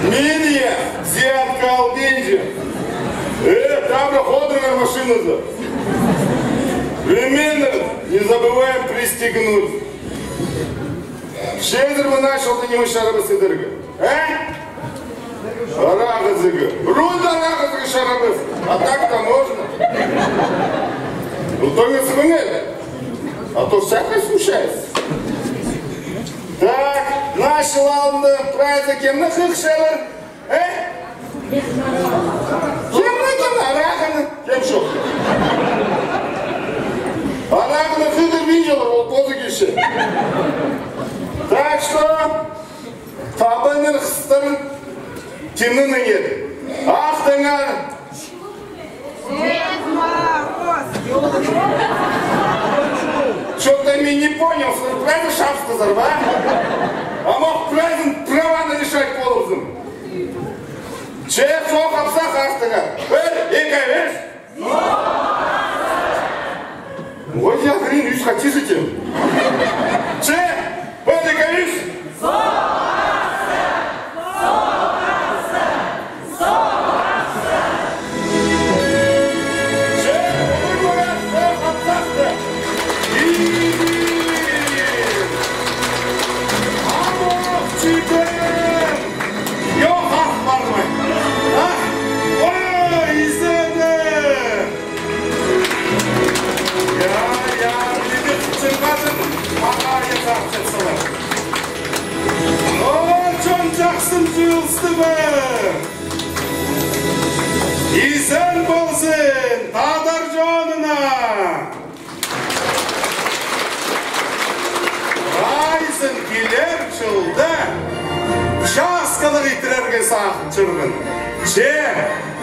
Медиа, взятка албенджи. Там ходовая машина. Временно не забываем пристегнуть. Шезер мы начал-то не шарабы сыдырга. Арагазыга. Руль арагазыга шарабы. А так-то можно. Ну то не смынет. А то всякое случается. Так, начал алынды праздник кемні хықшалар. Кемні арағыны. Кем жоқ. Арағыны хықыр виделар, ол позы кеші. Так что, табаныр қыстырын темнің еді. Ақтыңар. Что-то я не понял, что правильно шаг сказал, да? А мог правильно права решать полозом. Че, сок апсах ақтыға. Екай веш? Ой, я хрен, үш қатишите. Че, екай веш? Жақсын жиылысты бір. Исен болсын тадар жонына. Айсын келер жылда жасқалық итірерге сақын жырғын. Че,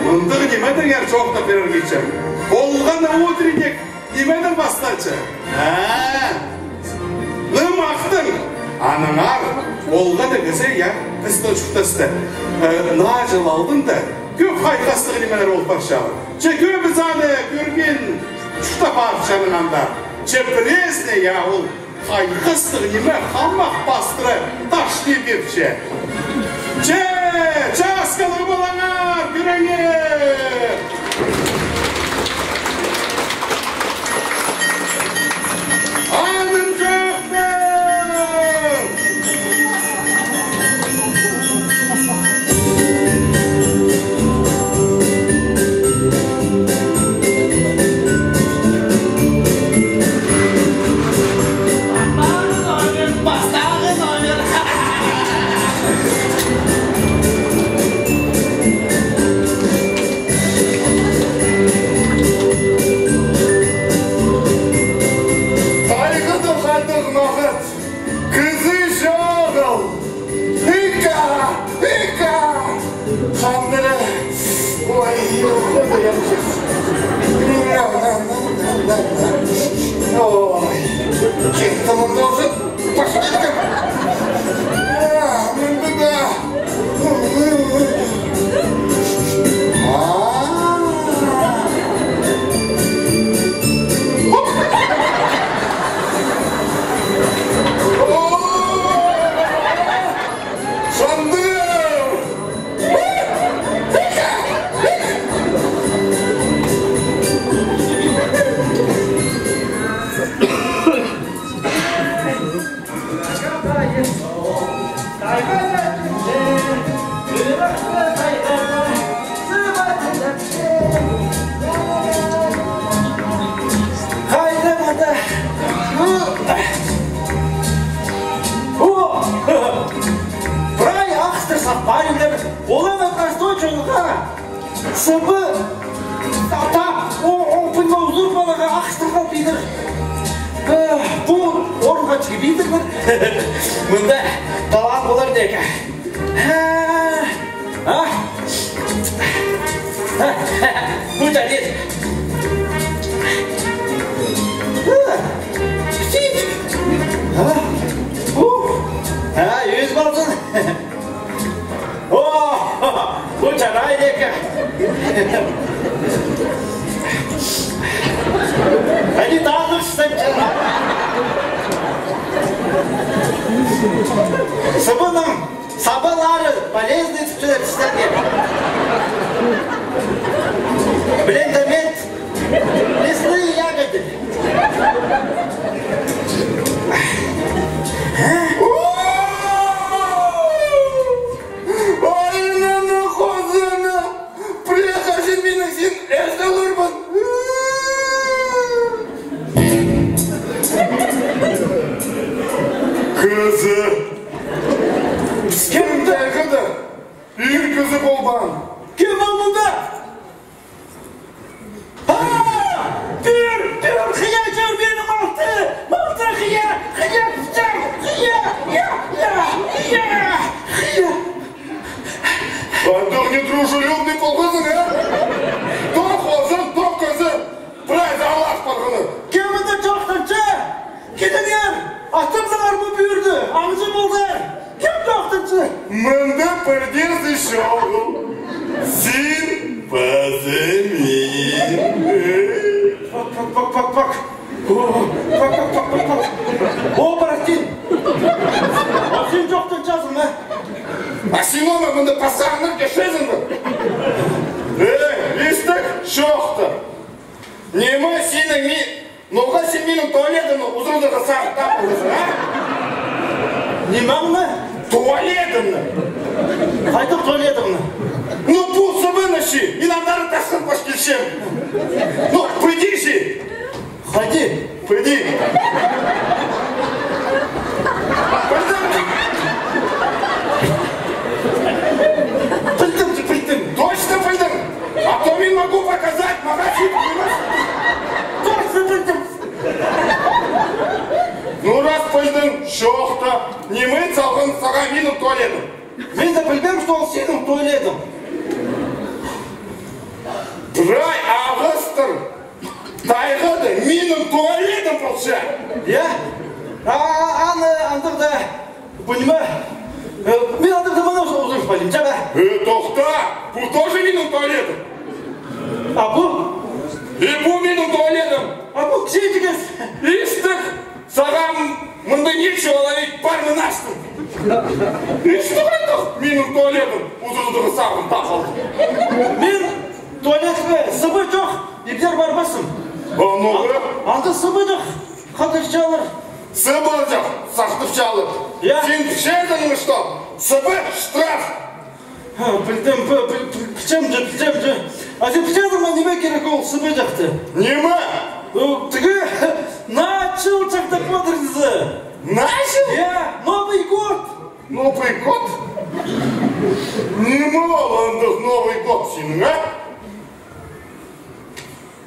мұндығы немедіңер жоқты берергечем. Болғаны өтірінек немедің бастанчы. Лым ақтың. Анаңар, олғаны кесе, я, қысты ұшықтасты. Нажыл алдың да, көп қайқастығы немелер олып баршағы. Че көп заны көрген ұшықта баршаның анда. Че біресіне, я, ол қайқастығы неме қамақ бастыры ташты берші. Че, жасқалығы болаңар, көріңер! Анын жоқты! Munda tavan bo'lar deka. Bu jadid. Yüz olsun. Bu çaray deka. Hadi dağılırsan çaray. Sabunum Сабалары полезный тіпсіздерге. Блендамент, лесные ягоды. Айнаны қозыны, приехашын менің сен әздалырмын. Кызы, кім тәкіді? Үйір кызы болбан. Кем ол мұнда? Пір, қия жүр менің малты қия пұстам, қия. Антох не дружелюбный полгозын, а? То қозын, то кызы. Прайда алаш парғыны. Кемді жоқтыншы? Кетіңер, астымсыңар бұл бүйірді, аңшы болдар. Кем жоқтыншы? Мында пердесі шоу. Син паземин. Пак. О, Барастин. О, сен жоқтын жазың, ма? А сен ома мында пасағыныр кешезің бі? Листік шоқты. Нема сенің ми... Ноға сен менің туалетімі ұзырдығы сағыттап болысың, а? Немаңны? Туалетімні. Қайтып туалетімні? Ну, бұл сабыныши, мен андары тасқын қош келшем. Ну, пойдиши. Ходи. Пойди. Пойдем. Точно пойдем. А то мен могу показать магазин. Точно пойдем. Ну, раз пойдем, шоқта, не мы салғын саға менің туалетім. Мен де білмем, что ол сенің туалетім. Брай, ағыстыр. Тайғады, менің туалетім болша. Я? Андырда, понимаю. Мен андырда мұны ұзырып қалайым, жаға. Тоқта, бұл тоже менің туалетім. А бұл? Бұл менің туалетім. А бұл ксе дегенс? Истік, саған мұнда нечего ловить парны наштым. Истік айтық, менің туалетім. Ұзырдығы сағын тақалды. Мен туалетіме сыбы жоқ, ебдер барбасым. Анығы? Анды сыбы жоқ, қатыршалыр. Сыбы жоқ, сақтықшалы. Сен пішедіңі, что? Сыбы штраф. Білдім, пішемді. А сен пішедің ма неме керек ол сыбы жоқты? Неме? Түгі, начал жақтап отырыңызы. Начал? Новый год. Новый год? Неме оландық Новый год сенің, а?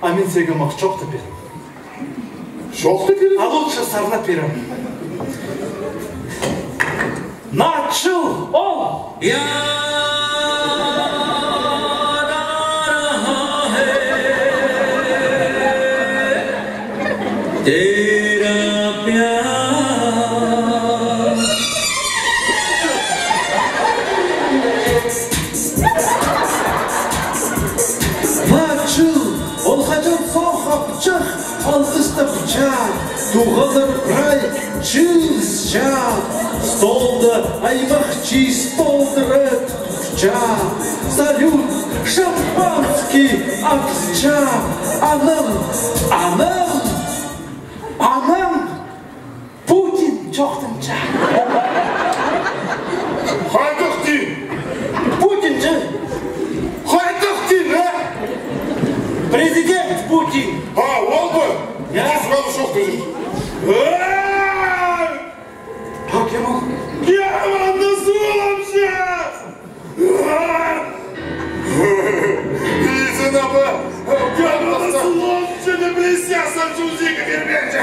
А мен сеге мақ жоқты берім. Жоқты берім? А лучше сарнап берім. Начал ол! Туғалыр рай чызча, столды аймақ чистолдыры тұқча. Салют шампанский аксча, анам, Путин жоқтынча. Қайдық дейін? Путин же. Қайдық дейін, а? Президент Путин. Ол бы? Сразу шоқты жүр. Кем ол? Кеманды суыламшы! Изін апы! Кеманды суыламшы не блестясам жузикі бермекші!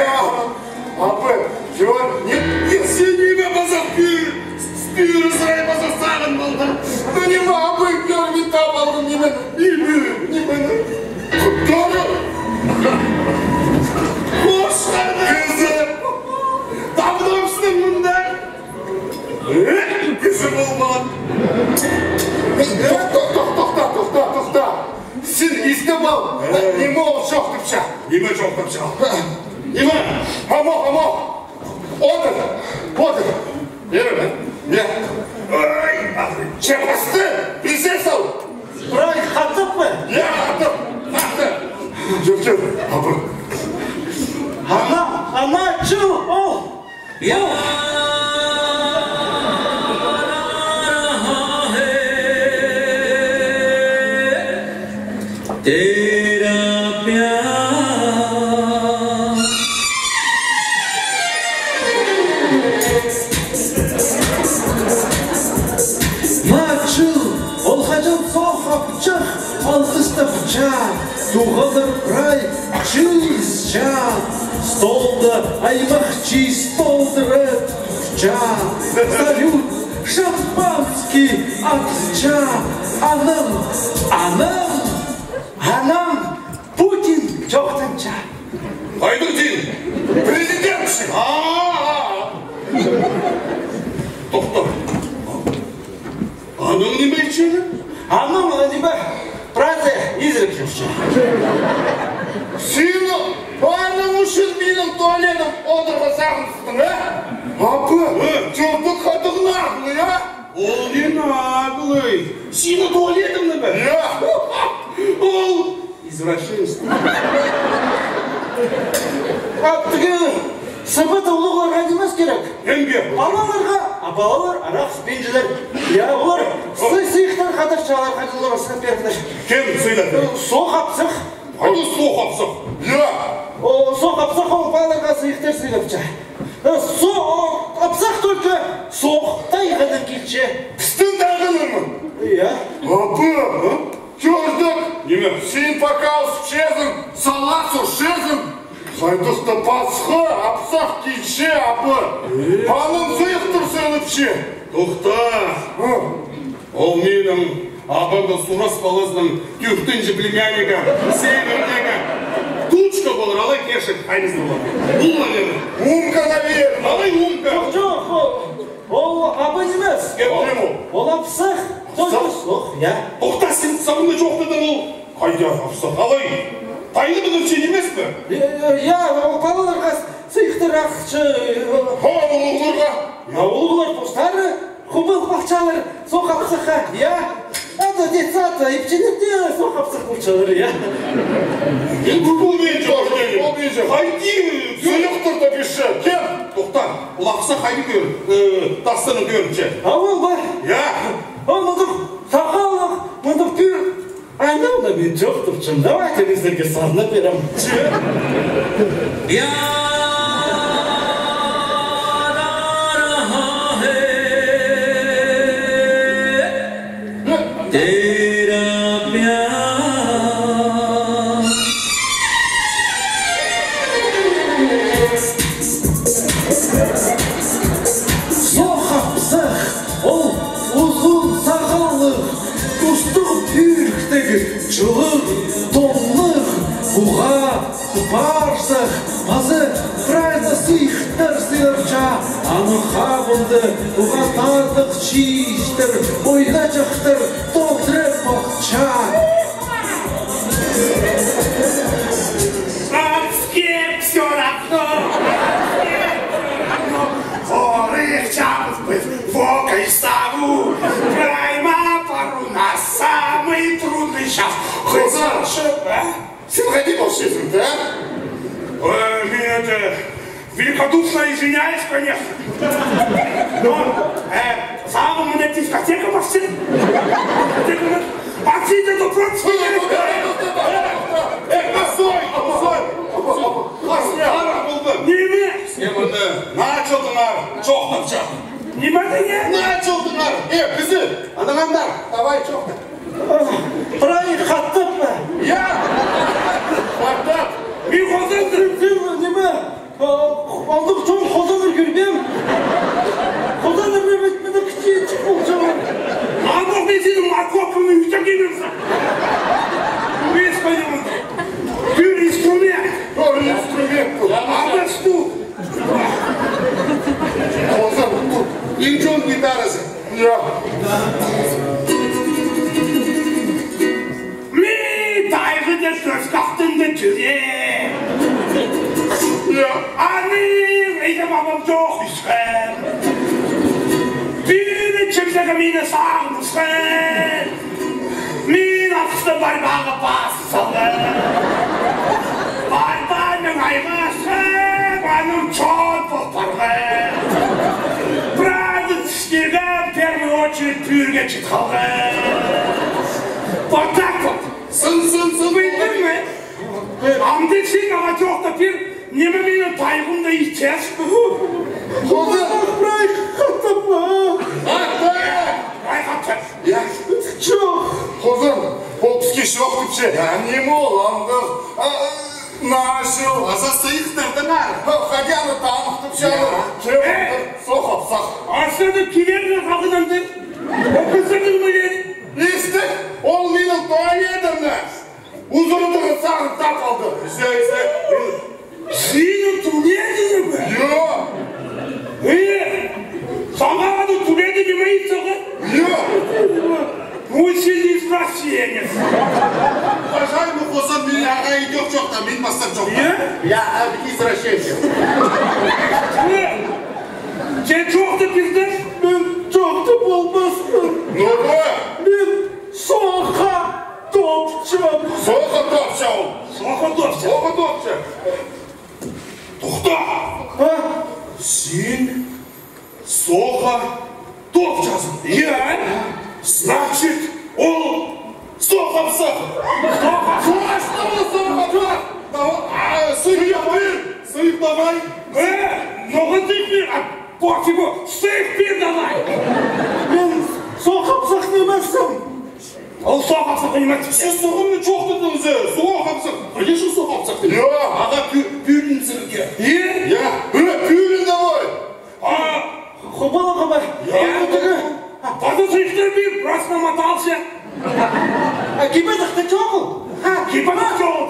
Апы, не сенеме базақ спүйірі сырай базақ сағын болды. Ну нема апы, көрмей тап алғын немені. Құттары! Қош кызым! Табыдамсың мұнда? Кызым болман! Тоқта! Сен естіп ал! Неме ол жоқтыпша? Неме жоқтыпша? Неме? Амок! Отыр! Бері ме? Не? Ой, чепасты, bize sal. İbrahim kattık mı? Ya attım. Yok. Abi. Ana çıl ol. Ya तेरा प्यार Maçıl ol hacım soğuk bıçak alkışta bıçak Doğadır pray çizcan Stolda aymak çiz doldırıp bıçak Salют шампанский atacak Anam Putin çoktanca Hayduttin. Президентші. Doktor. Anam ne için? Anam nime Празе изрекші Сені, анның үшін менің туалетім отырғызамысың, а? Апы, жолды қадығын ағылы, а? Ол не наглый. Сені туалетім не бе? Ол извращенство. Аптыгы сыбыт ұлығыларға демес керек Емге. Балаларға, балалар, арақ спенжілер Я олар сый-сыйықтар қадыршалар қадылар осыған берділер Кем сөйледі? Соқ апсық Қайда соқ апсық? Соқ апсық ол балаларға сыйықтар сыйлапча Соқ апсақ только соқтай ғадан келші Пістің дағынырмын. Иә Апы, көрдік. Неме? Сен пока шезім, саласу шезім. Қайдықты пасқы, апсақ келші, апы. Анын сыйықтыр сөйліпші. Тоқтар. Ол менің абамда Сурас қаласының түйіктінші племяннигі, севердегі. Тучка болыр, алай кешік, қайнызды болыр. Бұл мәнені. Умка навер. Алай умка. Жоқ, ол абы емес Ол апсақ только соқ, иә Тоқта сен сабында жоқ дедің ол. Қайда апсақ, алай. Тайлы білімшен емес пе? Иә, балаларға сыйықтар ақшы Олығырға. Олар достары, құбыл бақчалар, соқ апсаққа, иә Ада детсата, епченепте соқ апсақ бұлчалар, иә Бұл мен жоқ деді. Ол мен жоқ. Қайди, Сыйықтыр да беші. Кем? Тоқтар, ол ақса қайды көр, тастанын көрінше. Ауыл бар, Я, ол мұндық сақалық, мұндық түр Айнауна мен жоқ тұрчым, давайте біздерге сарына берем प्यार आ रहा है तेरा प्यार Соқ апсақ, ол ұзын сақалық Достық пүйріктегі жылық, тонлық Бұға барсақ, мазы правильно сыйықтар сыйырча Аны қабынды, бұға тардық чиістір Ойна жақтыр, толтырып бақча Рабские все равно. Хорых чапов быть вокой ставу. Прямо пару на самый трудный час. Хозар, сен ходи волшебным, да? мен это, великодушно извиняюсь, конечно. Но, самым мне дискотека вообще. Отсюда до процесса. Неме? Началдыңар, жоқтапша. Неме дене? Началдыңар. Бізді, анағандар, давай жоқтап. Прайы қаттып па? Я, қаттап. Мен қозанды. Неме? Алдық жоң қозаныр көрбем Қозаныр мені кішечік бұл жоң Алдық мен сенің морковканы үйттен келемін. Без понимания. Бір инструмент. Бір инструмент бұл. Анда стул. Хозар, бұл. Инжон гитарасы. Я. Мен тайғыда сөз қақтыңды жүре. Аны, әйдем абам жоқ үшкен. Біріне чек Ежегі мені сағынышқан. Мен ақысты барбағы басы салған. Барбаның айғашқан, аным чот болып барған. Правда тіштегі первый очередь пүйірге чет қалған. Вот так вот. Сын. Білдің ме? Амды сен аға жоқта пер, немі мені тайғымда итес. Райхаттым. Жоқ. Қозын, ол бізге жоқ депше. Не моламды? Нашыл. Аса сыйықтырдың ар. Хадяны тамық депше. Соқапсақ. Асырды келердің қағыданды. Оқысырдың мүлен. Естік, ол менің туалетімді. Ұзырдығы сағын тап алды. Сенің туалетіңі бі? Жоқ. Сағағады туалеті демейді саған? Жоқ. Ой, сен не спрашиваешь. Уважаемый Қозын, мен аға идек жоқта, мен бастап жоқта. Я извращенец. Сен жоқты біздің? Мен жоқты болмаспын. Нұры. Мен соқа топчым. Соқа топшы ол. Соқа топшы. Соқа топшы. Тоқта! Сен соқа топчасың. Значит, ол соқапсақ. Сыйық давай. Noğun zikir. Пофигу. Сыйық бер давай. Мен соқапсақ немесім. Ол соқапсақ немесім. Сен соғымны жоқ деді өзі. Соқапсақ. Конечно, соқапсақ деді. Аға пүйрін сірге. Пүйрін давай. Құбалы қабай. Барды сыйықтыр бер. Раз намотался. Кипедіқті жоғыл. Кипадақ жоқ.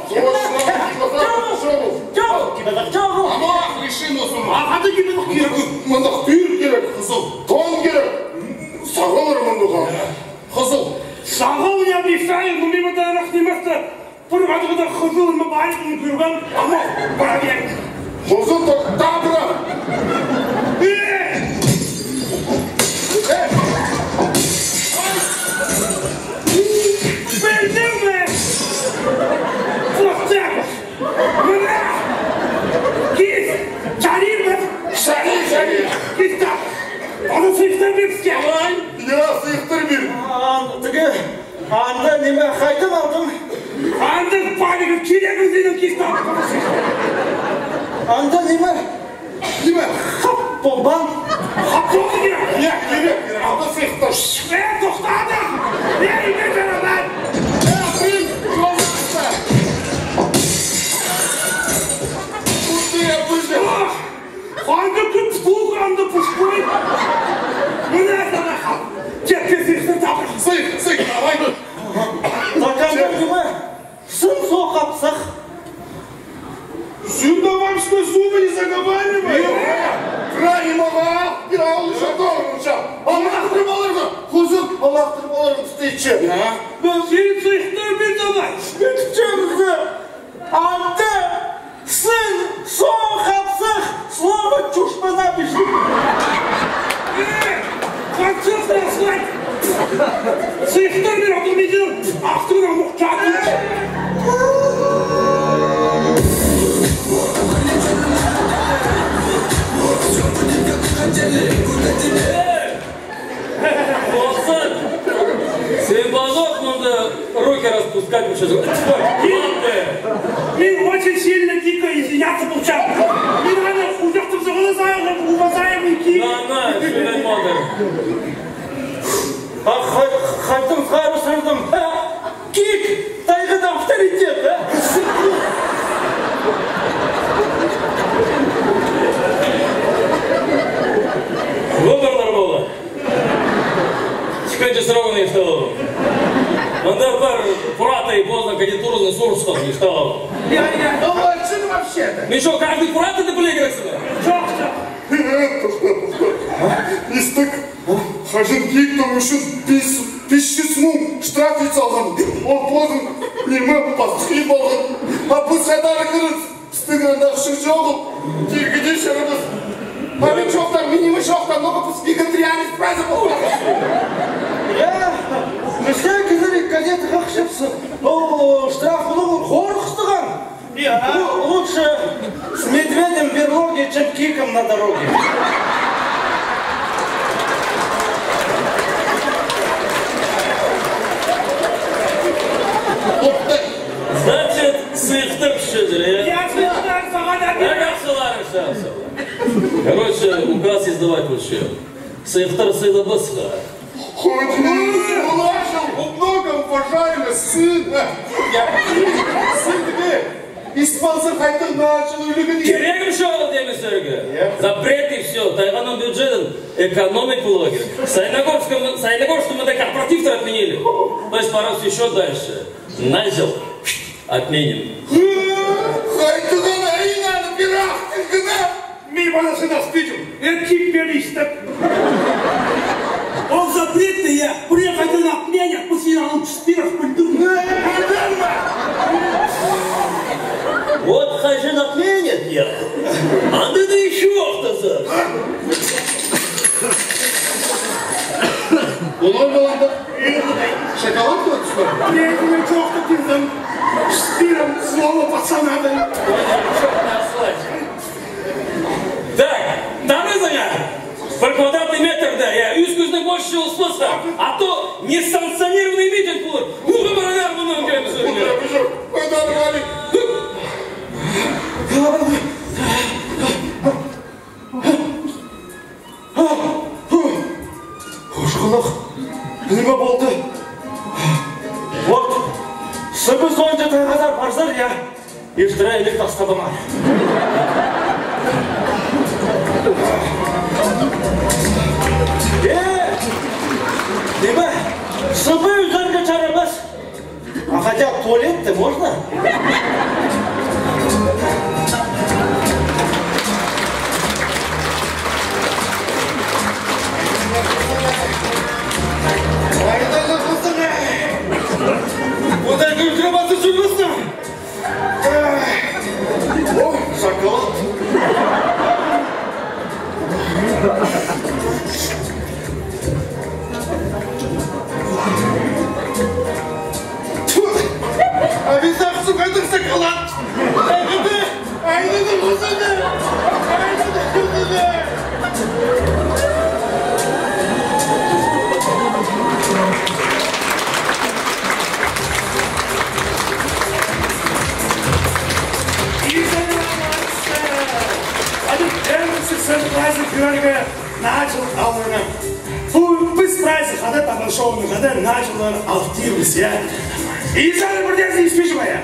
Жоғыл. Кипедіқ жоғыл. Амақ решим осыны. Ағады кипадақ керек. Мындық пүйір керек. Қызыл. Тон керек. Сағылыр мындыға. Қызыл. Сағыл не обещаю, но мимо дарах не место. Бір ғадығыда қызылымы байқын көрген. Ама бара берді. Қозын табыра. Білдің бе? Флоқтар! Мына! Кез! Шарир бе? Шарир. Кестап! Аны сыйықтар беріпске! Сыйықтыр бер. Анда неме қайтып алдым. Андың палығы керегін сенің кестап! Анда неме қап болбан. Қап болды керек! Керек. Алда сыйықтыр. Тоқтады! Үйге жаралар! Қанды күп тұл қанды пұшпой! Мына сана қап! Кетке сыйықтыр табыр! Сыйық, давай. Таканда неме сын соқапсақ. Сын давай, что зубы не заговаривай. Крайымаға, бір ауылша doğrunша. Аллахтырып алырғы. Қозын, Аллахтырып алырғы түстейші. Сен сыйықтыр бір давай! Bütçemizi anda сын соқапсақ. Слово чушпана бішті. Қаншық насылай! Сыйықтыр бір автомобиль ақтығынан мұқтады! Олсан, сен базок надо руки распускать сейчас. Мен очень сильно дико извиняться получал. Мен ана ұжақтым зағылы уважаемый киім. На, шөлен мадыр. Қайтым қару сырдым. Кик, тайғыда авторитет. Выбор нормально. Чекайте срок не встал. Надо пар пурата и поздно кандидатуру на сурстов не встал. Что вообще-то? Ну что, каждый пурата ты полиграть сюда? Естік, қажын киіктің үшін 500 мың штраф ет салған. Ол позын немі басқи болған. Бұл сәдары кіріз,істің аңдақшы жоғыл. Тергеде шарымыз Память шоқтар, минимы шоқтар, но по вегетарианец праздник болмақ. Я, бізде кізірек газеті қақшыпсың. Штраф ұлығын қорқыстыған. Лучше с медведем в берлоге, чем киком на дороге. Значит, сыхтыр шедре. Я слышал, Короче, указ издавать лучше. Сыхтыр сыла басха. Хоть нашел, много уважаемый сын. Сын тебе, испанцы қайтыр начал үлігін. Керегім шоу демесерге. Запреты все. Тайваном бюджетом экономик блогер. Сайногорском мы корпоратив-то отменили. То есть пора еще дальше. Назел. Отменим. Хайтыған айынан пирах тізгіні. Ми баласына спичу. Эркик белистіп. Он запретный я. Приехать на отменят, пусть он спиров культурно. Вот хажин отменят я. А ты да еще кто-то. Олай баланда, шоколад көт түсті. Третьего чоқта тізім. Спиром слово пацана. Так, дамы заня. По квадратный метр, да, я үз-күздің больше жыл споста. А то несанкционированный митинг будет. Уғы баранар бұның көмісі. Қойдан ғали. Қошқылық, неме болды? Вот, сыбыз ойынша тайғазар барзар, я ештіра елік тастабымар. Неме, сыбы üzerге чарабас. А хотя туалет-то можно? Бұдай күлтірабасы жүрмісің? О, шоколад. Обязақ сұқайдың шоколад. Айдыды ғызыды. Айдыды ғызыды. Праздник Георгия начал алына. Біз праздник қада тамыр шоуны қада началар активность, я. И жары бірдерді еспеші бая.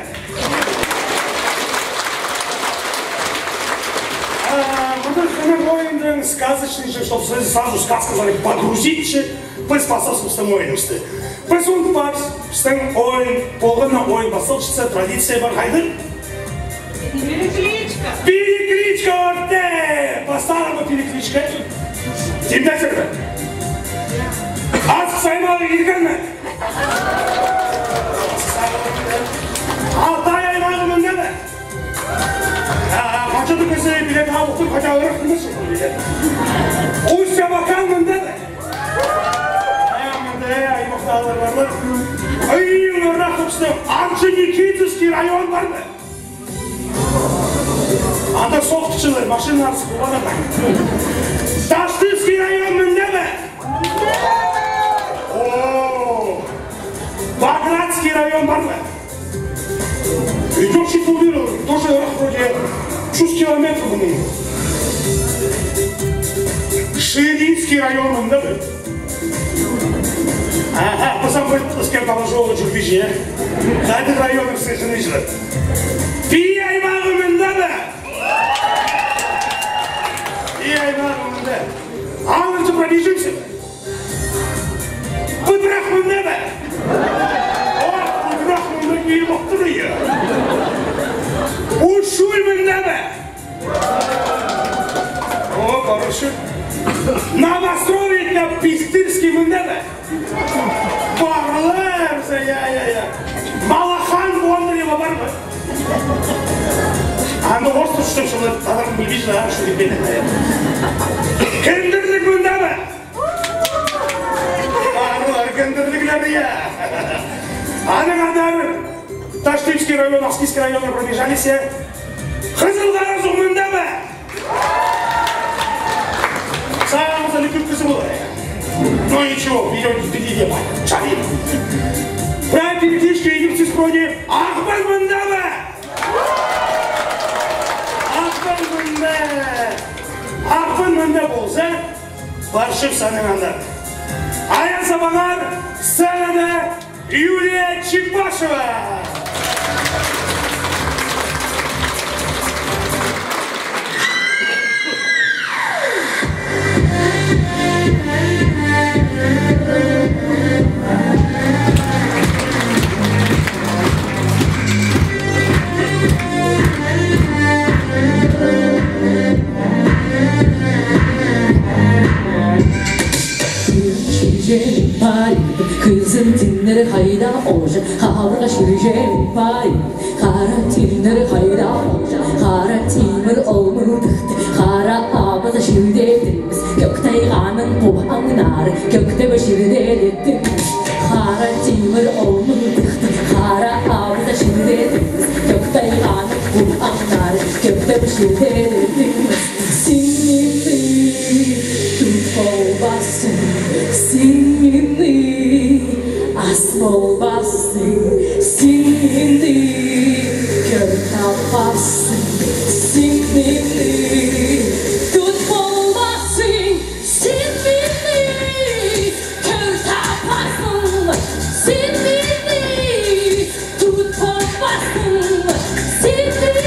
Бұдыр қының ойындың сказочный же, чтобы сразу сказкалары погрузить же, біз басылсымыстың ойынымызды. Біз ұнтпап, біздің ойын, болғына ойын басылшысы традиция бар қайдыр? Перекличка. Перекличка орте! По-старому перекличка. Темдәсірді. Аз саймалы елгенмі? Алтай аймағы мінде бі? Қачады көзі билет ауықтың қача ұрық кімесі? Устя бакан мінде бі? Мінде аймақтағылар барлар. Үйін ұррақ ұпсының Анчы Никитовский район бар бі? Анда соқтықшылар, машинасы құланады. Таштывский район мінде бі? Багратский район бар бі? Идет шитулдыры, тоже вроде 6 километров бұның. Ширинский район мінде бі? Пасам қойып ұскер талажолы жүрбейші, қайдық районың сықшыны жылы. Пи аймағы мінде бі? Пи аймағы мінде. Алыншы пробежимся бі? Бұдырақ мінде бі? Бұдырақ мінде кейіп оқтыры е. Ушуй мінде бі? Барышы. Новостроить на Пистырский мінде бі? Барларсы, я. Малахан Бондарева бар бі? Аны орыс тұрыштың шылы адам білмей жылаған шылы бені. Кендірлік мұндамы? Арылар кендірліклері я. Аны қадар Таштымский район, Аскийский районға пробежались я. Қызылғаразу мұндамы? Сағымызда үлкен қызы болады. Но ничего, идем впереди, шарим. Про переклички идем в спроне. Ахман мұндамы? Ақпын мұнда болса, баршып саныңандар. Аян Сабағар, сценада Юлия Чекбашева. Kızın tinleri hayda olacak, havra şireceğim bari. Kara tinleri hayda olacak, kara timir olmadıktı. Kara abada şirdedimiz, gökte yağının buhanlar, gökte başirdedimiz. Kara timir olmadıktı, kara abada şirdedimiz, gökte yağının buhanlar, gökte başirdedimiz. Sinirli tut olmasın, sinirli asmol bastın, sinirli kör kapatsın, sinirli tut olmasın, sinirli kör kapatsın, sinirli tut olmasın,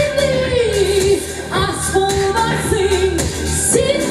sinirli asmol bastın, sinirli kör kapatsın.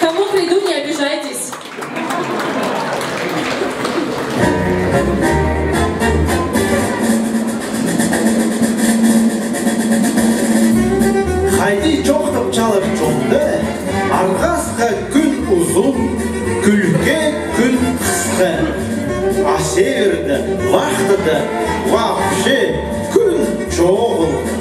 Кому приду, не обижайтесь. Haydi çok çalıp çoktu, arkasında gün uzun, gülge а северде вахтада вообще күн жоқ.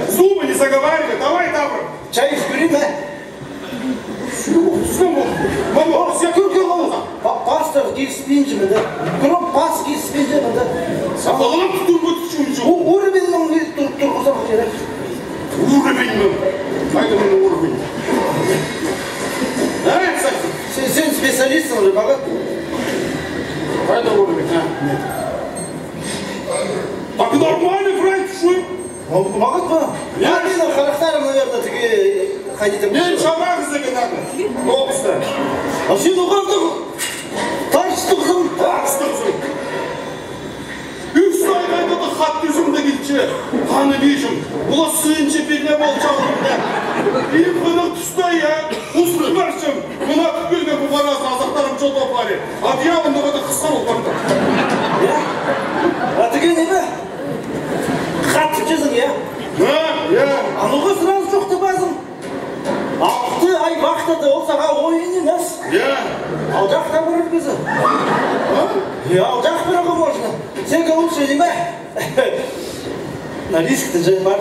Зубы не заговаривай, давай, Тавр. Чай из куриной. Мама, все Pasta giyspinci de, kuru pas giyspinci de. Sağlam tutulmak için. Uğur benim turkuza bakıyor. Uğur benim. Haydi bana uğur benim. Evet sen spesyalistsin orada bakın. Haydi uğur benim. Так нормально, брать, что? Могут бы? Я видел характером, наверное, такие ходить. Не, шабак загадали. Добро. А все духовно. Тарстухым. Тарстухым. Üç sayfayda da hat yüzümde gitçi. Kanı beyşim. Ula sığın çepekine bol çağırımda. İyi kınık tüstay ya. Uslu barışım. Buna tükülme bu barazın azaklarım çok topları. Hadi ya bunda da kıskan olmadı. Ya? Hadi ne be? Hat tüküzün ya. Ha? Ya. Anığı sırası çok da bazım. 6 ay vakti olsa ha oyun емес. Ya. Alacak da vurur bizi. Ya alacak bırakı можно. Sen kalıp söyleme. Na risk de var.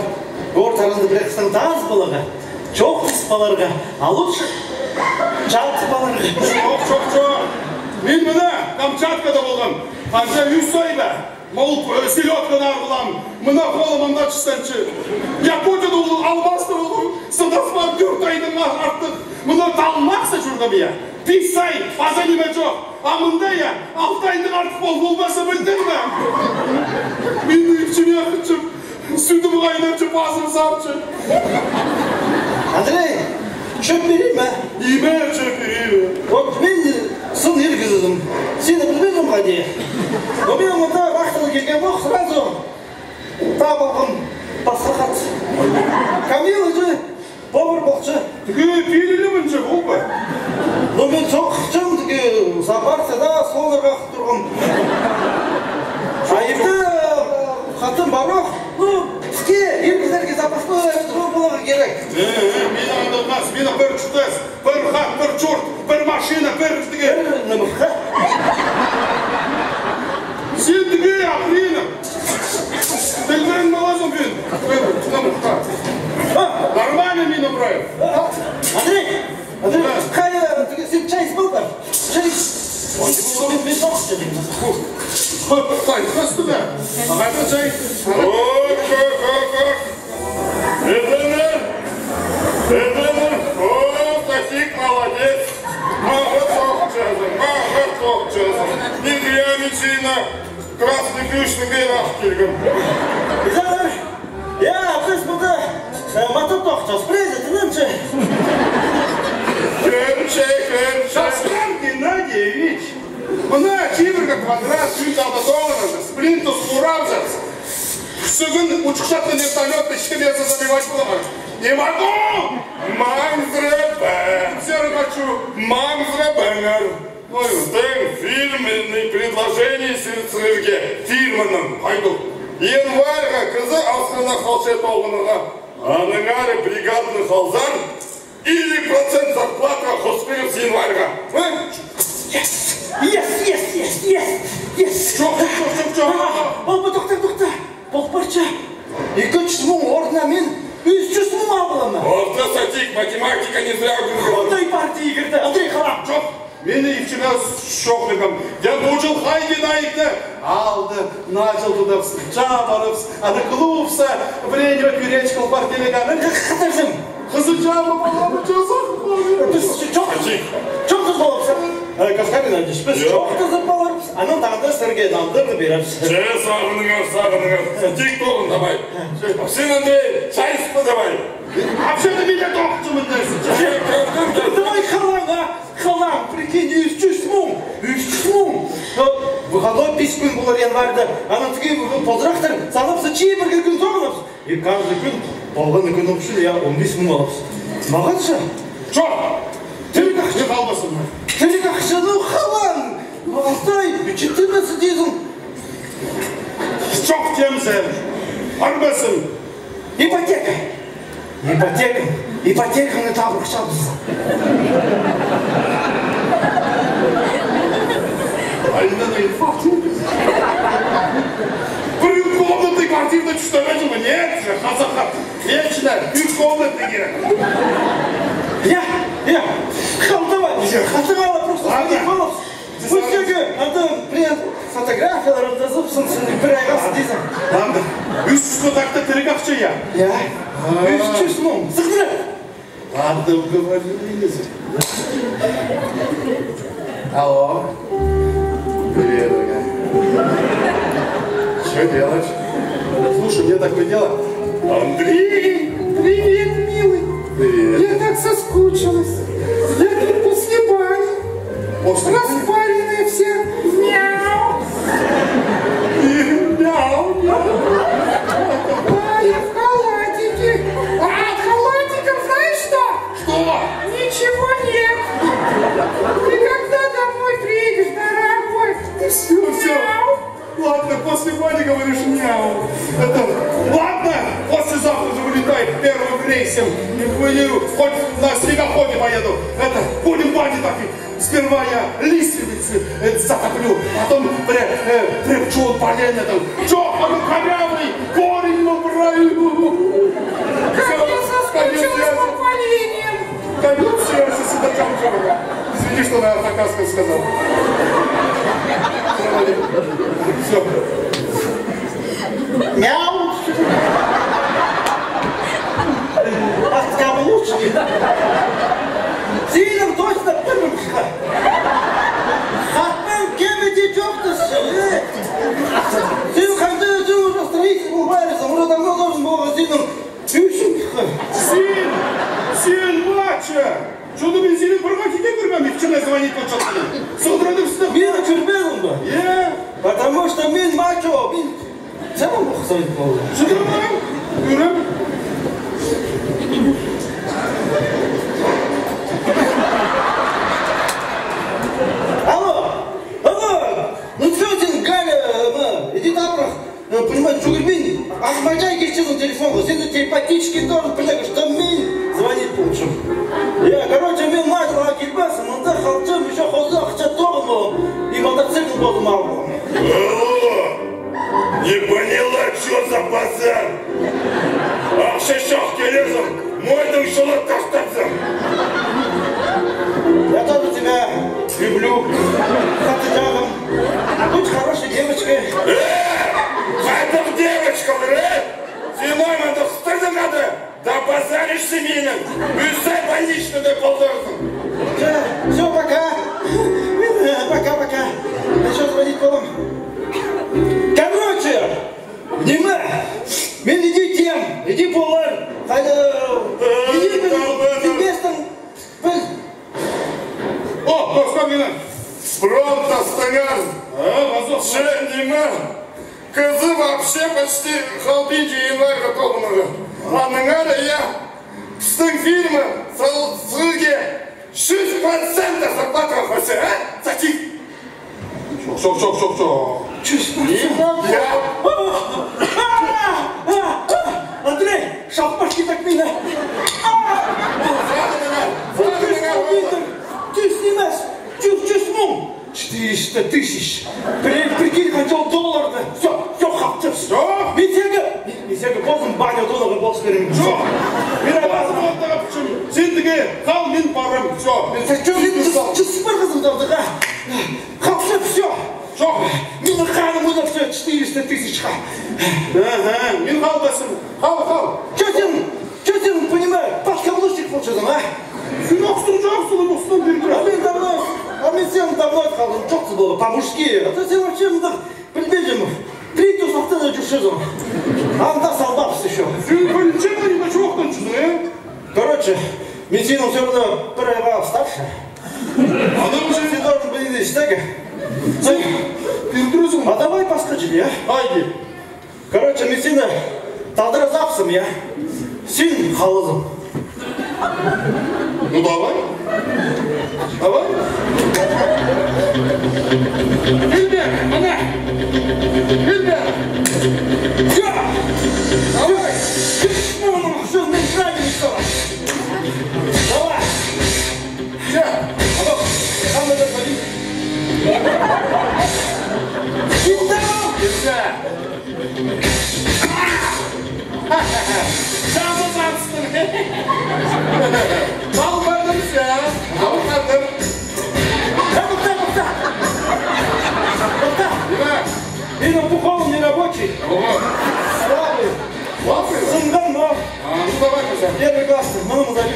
Ortalarında bıraksan daha az balığı. Çok pis balığı. Alıp çat balığı. Çok. Men buna Kamchatkada bolgan. Qancha 100 soy be. Molup selyotkani argılam. Mına qo'limda chistanchi. Yaponiyada ul albastır ul. Sınıfman 4 aydan artık. Mına talmaqsa şurada bir. 5 say faza nima yo'q. Amında ya 6 aydan artık bo'lmasa bildirme. Men içim yakıcım. Sütümü kaynatçı, pasını sapçı. Andrei, çöp vereyim mi? İyi be çöp vereyim. Вот ben сын еркізідім. Сені білмедім ғади. Но мен мұнда вақтылы келген боқ сразу табылғым басқақат. Камил же повар боқшы. Түге пейілі мүнше бұл ба? Но мен соққышым түге сапарсада соларға тұрғым. Айыпты қатын барық. Бізге еркізлерге запасты болуға керек. Мен андылмас, мені бір чүтес, бір хат, бір чорт, бір машина, бір түге. Нымыққа? Сен түге, охрена. Тілмен малазым мен. Нымыққа. Нормально мені правил. Андрей, қай, сен чай іспал бар? Чай. Мен соқ Қайқасты да. Ағайда жай. Таких молодец. Мағыр тоқ жазым. Негриамичина, красный ключный берақ келгім. Bizler, ya biz burada matı tokacağız. Prezidentince. Шаскан Геннадьевич, мына кейбіргі квадрат $3 спринтус қурабжас. Күсігін ұшқышатты вертолетті ішкелесі забивать болады. Не могу! Маңзрабәң. Серый хочу. Маңзрабәңір. Сіздің фирменный предложение сіздерге фирменің қайдыл. Январьға кізі Астана қалшет оғыныға. Аныңары бригадны қалзар или процент зарплата қосперіп с январьға. Yes. Жоқ. Ол тоқта. Бұл парша. 200 мың орнына мен 300 мың алғылама. Орта сатик, математика не зря говорил. Ондай партия кірді. Андрей қалам. Жоқ. Мені ивчина шоқлығым. Я бұжыл қайген айықты алды, начал туда жабарыпс, ады клубса, время күречкіл бар телеганы. Қатарсың. Қызы жабы баланы жазақ бар. Біз çok kız olursa. Kaskabin önce biz çok kız oluruz. Anam tağında sırge damdırdı biraz. Сағыныңыз. Сатик тоғын давай. Сен önde çay ısıtma давай. Апшады менде тоқчымын дәрсін. Давай халам, прикинь, 300 мың. Выходной 5 күн болар январьда. Анан тіге полдырақтар салапсы чейбірге күн тоғынапсы. И каждый күн болғаны күн опшын, я 15 мың алапсы. Маған ша? Жоқ. Тілік ақшы қалмасын. Тілік ақшаны халам. Алтай, 14 дейсің. Жоқ темсен. Арбасын. Ипотеканы табыр қышабыз. Айынан инфаркт. Бір комнатный квартирда түстемежімі? Нет же, қазаққа. Вечно 3 комнатный керек. Я, халтавай, халтавала просто садик волос. Пустяки, анда привет, фотографиялар жазыпсың, сені бір айғасы дейсің. Анда, 300 такта тірік ақшы я. Я, 300 мың, сықдыры. Ладно, уговорились. Алло. Привет, дорогая. Что делаешь? Слушай, мне такое дело. Андрей! Привет, милый. Привет. Я так соскучилась. Я тут после бани. Распаренная вся. Мяу. А я в халатике. А от халатиков знаешь что? Что? Ничего нет. Ты когда домой приедешь, дорогой? Ты все. Мяу. Ладно, после бани говоришь мяу. Ладно, послезавтра же вылетает первым рейсом. Хоть на снегоходе поеду. Будем бани так. Сперва я лиственницы затоплю, потом припчу поленья там. Чё, корявый корень набраю. Как я соскучилась по поленьям. Конец связи с едоком Джорга. Извини, что на атакаском сказал. Все. Мяу. Кому лучше? Сильным точно пырмышка. Хатмен кемеди жоқтысы. Сен қандай өзі уже строитель был барисом, уже давно должен был сильным үшінкі. Сен бача! Что ты мен сенің бір қатеге көрмем, вчера звонить початтың. Сылдырады всі. Мені көрмедің ба? Потому что мен мачо, мен сәмін бұл қызайын болды. Шыдырмай, көрем. Ну что сен, Галя, иди набрах, понимаете, что говорит, Ахмаджай кешчезін телефонға, сен телепатически должен понять, что мен звонить получим. Короче, мен мачоға келбәсім, мұнда қалчым, еще қозы ақша тоғын болым, и мотоцикл болдым алым. Не поняла, что за базар? Ақша шақ келесің, мойдың шылып тастапсың. Я тоже тебя люблю, как ты рядом. Үстай больничный деп қалдырдың. Все, пока. Пока. Я сейчас звонить потом. Короче, Дима, мен иди тем, иди полар. Иди инвестор. О, достар менен. Пронто стоян. Дима, кызы вообще почти халбинчи январь толмады. Аныңа да я біздің фильмі сізге 100% зарплата қоса, а? Сатик. Çok. 100%. Андрей, шапашки так меня. Ты снимаешь 400 тысяч. Прикинь, хотел доллар-то. Все, хапты. Что? Митяга, поздно баня доллара болс берем. Что? Сендіге қал мен барам. Все. Ты супер қызылдарды, ға? Хапсы, все. Жоқ. Мен ханым ұлап все 400 тысячқа. Мен қалдасым. Қал. Че сен, понимаешь, подкаблучник получасың, а? Сен ақсың, осыдан бері. А мен сен давно қалдым, жоқсы болды, по-мужски. А то сен вообще мында, білмеймін, третью сақтана жүршезім. Анда салбапсы еще. Сен полицейді не жоқтан жүзің, е? Короче, мен сенің все равно бір айға старше. Адам уже Ты должен быть стега. А давай поскочили, а? Haydi. Короче, мен сені тағдыра запсым, я. Сен қалызым. Ну давай. Гülbe, ana. Gülbe. Я! Давай! Что, мне правильно что? Давай! Ya. Там надо ходить. Gülbe. Şansı sarsın. Kalmadınız ya. Kalmadım. И напухал нерабочий. Слабый. Сынган, но Ну давай, пожалуйста. первый класс, маму забил.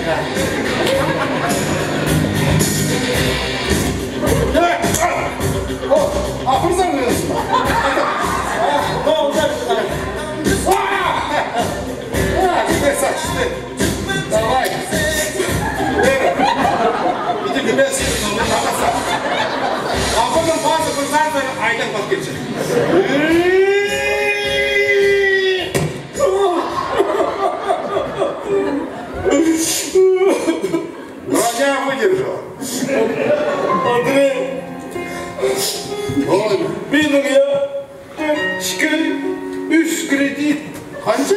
Gel. O, afırsan mı? Ну, ударь. Теперь сочти. Давай. Иди к тебе сидеть, но не А потом bazı kızlar da aydan vazgeçecek. Броня выдержала. Андрей, Ой, benim ya. Şükür, 3 kredi. Hangi?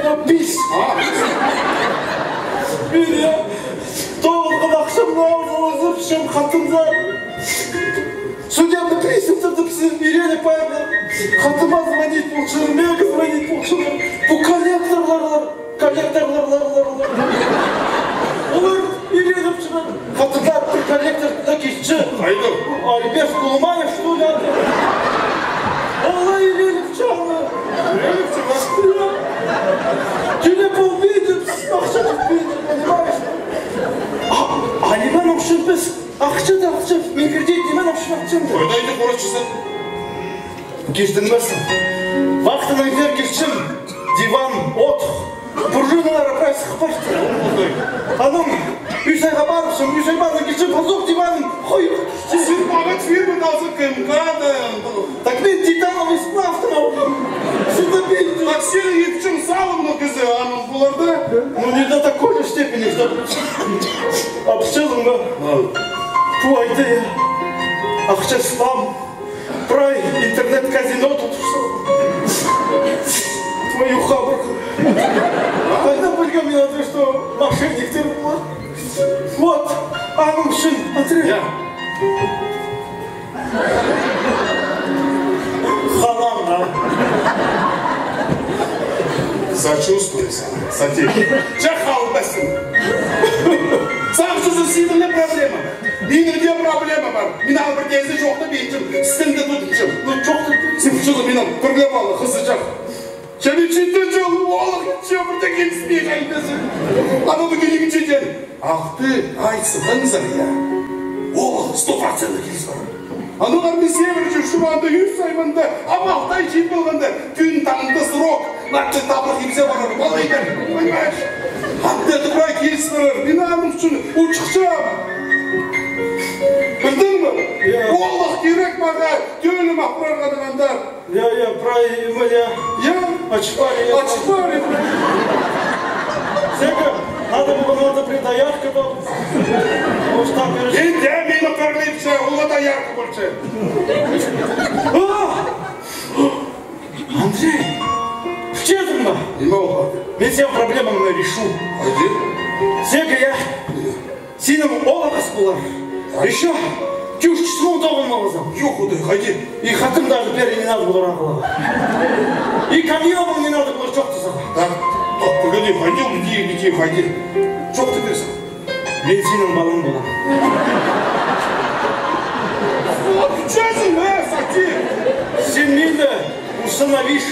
Ya pis. Ben ya. Doğulgun akşamda ağzına zıpşım katımda. Судебный приступ тогда все берели пойду. Хаtıma звонить получилось, мега звонить получилось. Bu коллекторлар. Олар үйреніп шығады. Қатыда бір коллекторда кешші. Haydi. Альберт Кулмаев, что ли? Олар үйреніп шығады. Телефон видит, ақша түпейді, понимаешь? Алиман ақша біз. Ақша, мен кредит немен ақша ақшамды. Ödeydi borçlusun. Кештіңмесің. Вахтаның кер кешшім. Диван, отық. Пружиналары прайс қыпашты. Анам, 3 айға барыпшым, 3 айбаны кешшім, позок диваным қойып. Sen bana firma lazım kımkada. Так мен титановый сплав-то алdım. Сюда бейді. Так senin yetişim sağlamlı kızı hanım bularda. Ну не до такой же степени, что... А в целом, твой ты, ақша спам, прай, интернет-казино тут все. Твою хабарку. Когда пойдем мне надо, что мошенник ты был. Вот, анум шин, Андрей. Ya. Халам, да. Сочувствую sana. Сатик. Чахалбасın. Сансızın sizin ne problema? Benim de problema var. Min al bir gezde çok da beytim. Sistemde tutacağım. Ну, чё ты? Sıfırçılı benim. Problemalı, hızlıca. Және жетінші олық жөмірді келіспей қайдасың. Ананы келеген жетен. Ақты айсығыңызар, я. Олық 100% келіс бар. Анылар мен севір жүршіманды, үйір сайманды, амалтай жеп болғанды, түн таңды сұрок, нақты табыр кемсе барыр, балайдар, оймаш. Атты тұпырай келіс барыр, мен анық үшін ұшықшам. Білдің мі? Олық керек маға, төлім ақпырар қадығандар. Правильно, я. Очпали. Сека, надо было предоярка был. Енді мені пірлепші, олға да ярқы болшы. Андрей, вчетің ба? Неме олға? Мен сен проблемаңны решу. Қайде? Сека, я сенің олағас болар. Еще чушчысының тоғын мағызам. Жоқ, одай, қайде? И хатым даже пере не надо было рағылаға. И камьоның не надо было жоқ тұсаға. Так, погоди, қайде, где, қайде? Жоқ ты берсің. Мен сенің балың болам. Отчасың, сәтте. Сен мені установишь.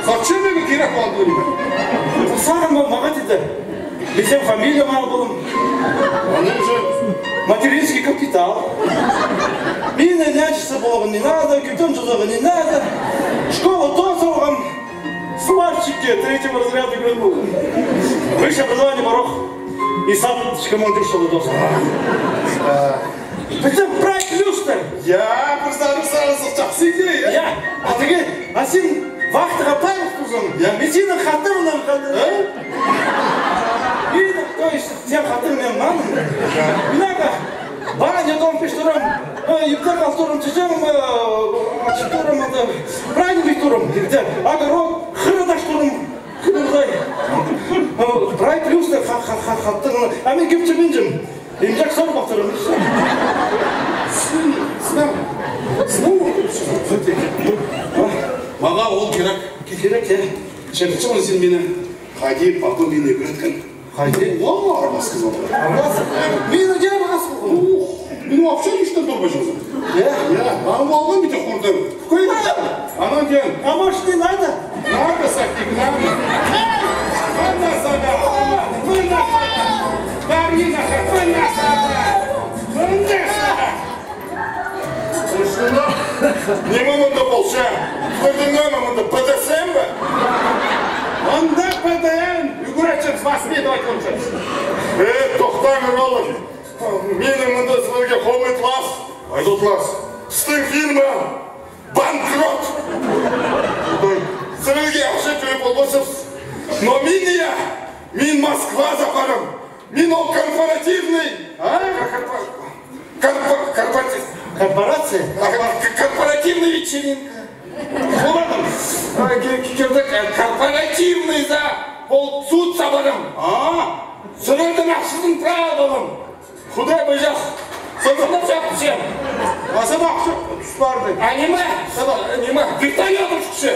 Зачем мені керек боланды өлі? Саған бол маған деді. Мен сен фамилия мал болым. Аның же? Материнский капитал. Мені нәчісі болғын не надо, күптен жызығы не надо. Школа тос алғам. Сварщикке третьего разряда грын болым. Высшее образование барох. И сам командир шолы досы. Бітім прайк люстер. Я, бірзаны сарысы жақсы идея. Я, а сен вақтыға пайық тұзым. Мен сенің қатырынан қалды. То есть сен қатырмен маңын. Минаға, баня дом пештурам, ептақ алтурам чечем, ачытурам, правильный турам. Огород, хырыдаш турам. Прайк люстер қатырынан. А мен кепче менжім. Емжак сор бақтырым. Маға ол керек. Керек, я. Шәпітші оны сен мені қайде папы мені өткін. Қайде? Ола арбас қыз олар. Арбас? Мені де арбас болғым. Мен вообще ештен тұрбай жүрсің. Я? Аны болған бейте құрдым. Көйді. Анан кен. А может не надо? Надо, сәттек, надо. Мына саға. Мына саға. Баринаға, мына саға. Мына саға. Ұшқына. Неме мұнда болша? Көрдіңі мұнда ПДСМ бі? Мұнда ПДН. Үгірәтшім, смасметовать кончымыз. Тоқтаңыр олыр. Менің мұнда сілерге хомет лас. Айдот лас. Стың фирма. Банкрот. Сілерге ақша көйіп олбасыз. Но мен Москва запарым. Мен ол корпоративный. Корпорация? Корпоративный вечеринка. Корпоративный за суд сабарым. Сілердің ақшының правилым. Құдай бұжақ. Сылғынып жақ сен. Аса бақшы түс барды. А нема? Вертолетом шықшы.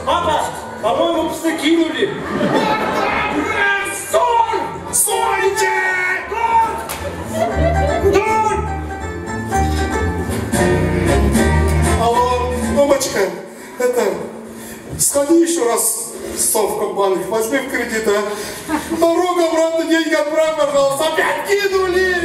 Папа, по-моему, псы кинули. Сольче! Алло, мамочка, сходи еще раз в Совкомбанк, возьми в кредит, а? Дорога обратно, деньги отправь, пожалуйста, опять кинули!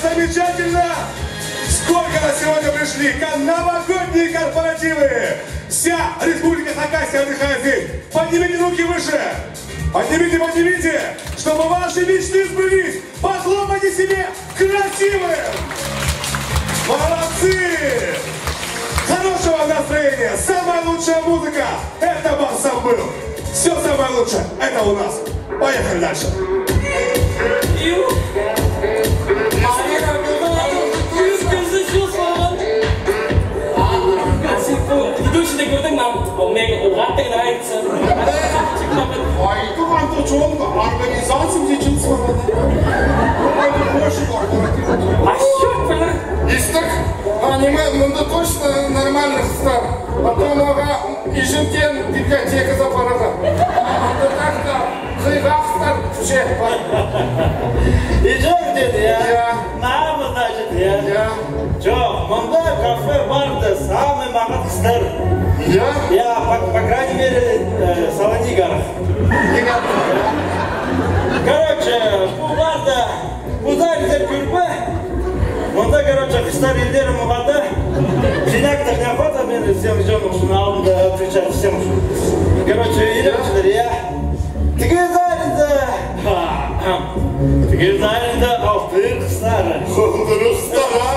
Замечательно! Сколько нас сегодня пришли? Новогодние корпоративы! Вся Республика Хакасия отдыхает здесь. Поднимите руки выше! Поднимите, поднимите! Чтобы ваши мечты сбылись! Похлопайте себе красивым! Молодцы! Хорошего настроения! Самая лучшая музыка! Это Барсамбыл! Все самое лучшее! Это у нас! Поехали дальше! Ведущий говорит нам, у меня угадка нравится. Ай, это вам-то что, организация лечится? А что это? Исток, аниме, ну да точно нормальных стар. Потом ага, и жемтен библиотека запарага. Да так-то, жайгах стар, все. И что где-то я? Я. Нама, значит, я. Что, манда кафе барда самый магат стар. Я, по крайней мере, Салонигаров. Короче, bu barda, uzay güzel kürpe. Onda короче, кыстар елдері мұғада. Жинақтар не хвата, мен всем жонық шunu aldım da отвечать всем. Короче, елемшілер, я. Тіге зайында алтын қыстары. Дұрыс стара.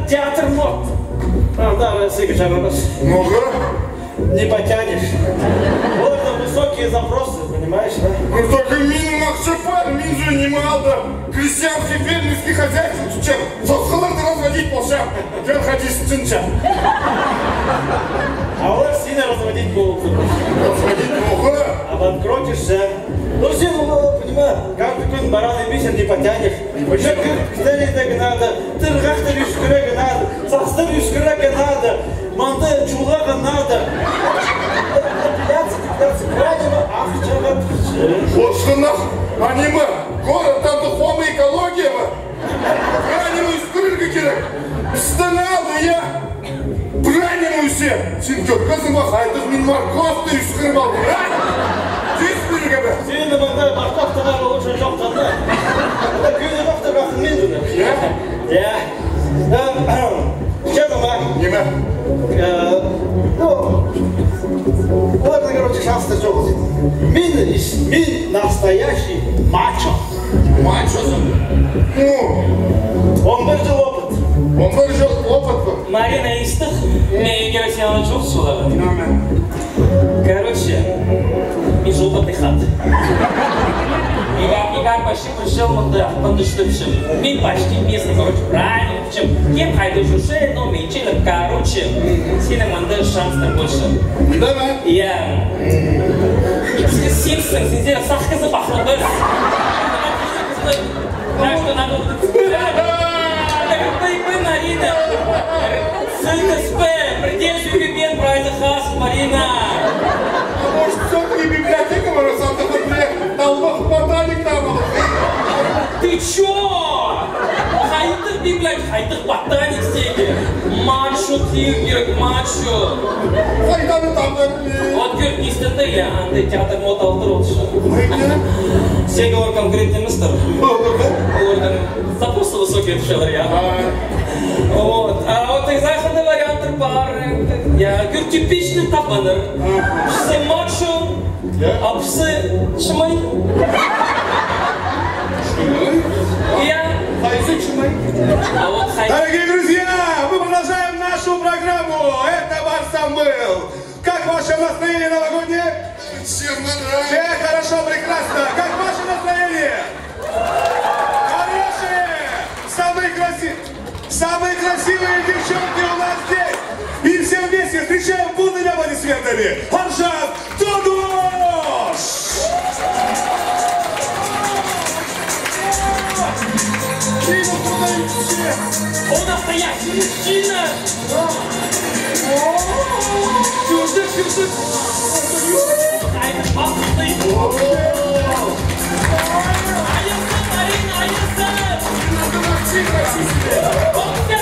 Театр мод. Правда, Василий Чародос. Ну-ка. Не потянешь. Вот высокие запросы, понимаешь, да? Ну только мин махчапар, мин же не мало. Крестьянский фермерский хозяйство, чем сосхаларды разводить полшам. Дел ходи с цинча. А вот сильно разводить будут. Разводить много. Обанкротишься. Ну, все, понимаю, каждый күн баран и бисер не потянешь. Еще кстати, надо, тыргахта юшкырага надо, сахстар юшкырага надо, манда чулага надо. Пляться, крадево, ахчага. Вот что нах, аниме, город там духовная экология. Ранену из крылька керек. Встанал я. Бранену все. Синкер, кызым ахайтық, мен морковты юшкырып алды. Сені маңдай мақтақтығар олыша жоқтанда. Ода күйді жоқтыр мен жүр. Я? Что дома? Неме? Ну, ладно, короче, шанс-то жоқ. Мен настоящий мачо. Мачо? Ну? 11 жыл опыт. 11 жыл опыт был. Марина истық, мен керосияны жоқ солағы. Короче, мен опытный хат. Никак почти пришел подыштывшим. Ми почти местно, короче, правильно. Чем кем хайду шуше, но мечело, короче. Сильно мандаш шанс больше. Да. Я... Симпсон, сидел, сахка запахло, да? Так что надо... Ты, Марина! Ссылка спэм! Придержи бибен, прайза хас, Марина! А может, все-таки библиотека Марасанта Хатре, Талбах ботаник там? Ты чё? Хайдых библиотека, хайдых ботаник секи! Мачо, тигер, мачо! Хайданы там, да? Вот говорит, не стыды я, андай театр мотал трудша. Все говорят конкретный мистер. Запросто высокий это шеларья. Вот. А вот из захода варианты пары. Я говорю, типичный табанер. Псы мачо, а псы шмай. Я... Хайзык шумай. А вот хай... Дорогие друзья, мы продолжаем нашу программу. Это Барсам был. Как ваше настроение новогоднее? Всем нравится. Все хорошо, прекрасно. Как ваше настроение? Хорошие. Самые красивые девчонки у нас здесь. И все вместе встречаем бурными аплодисментами. Аршат Тодош! Он настоящий мужчина! Сюда! А это папный! А я сам, Марина, а я сам! Он тебя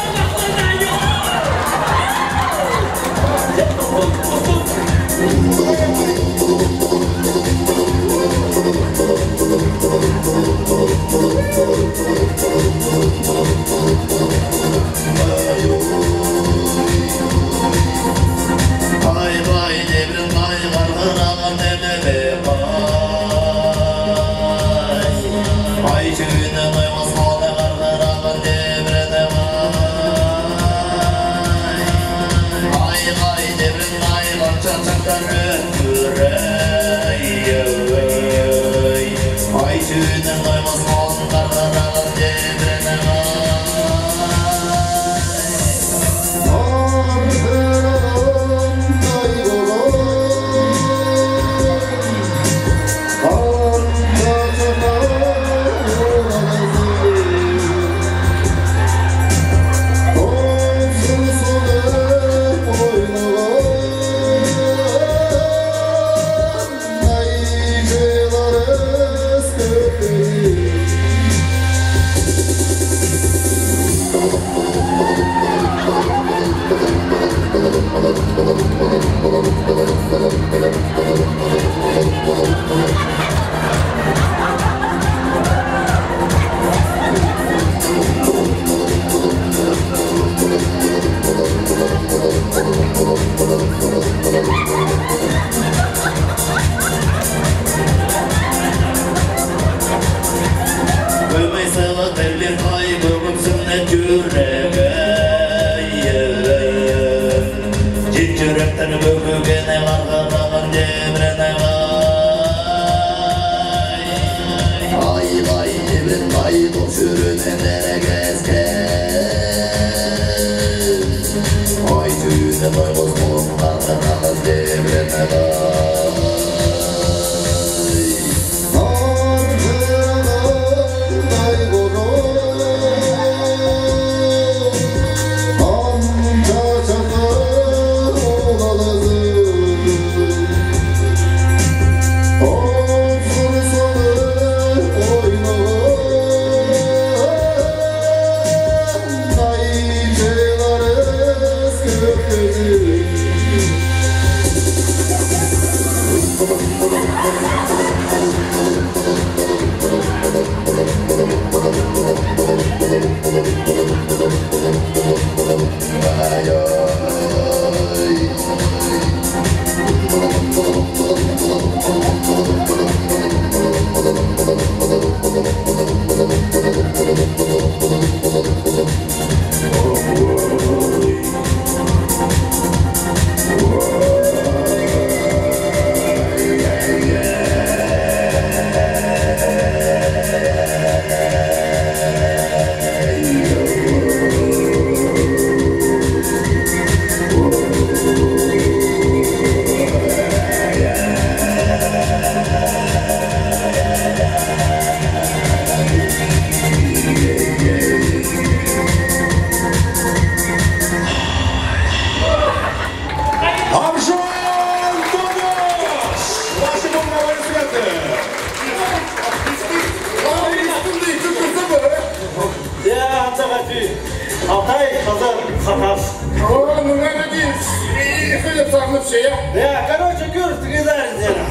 все. Да, короче, Кюр, ты кидаешь дело.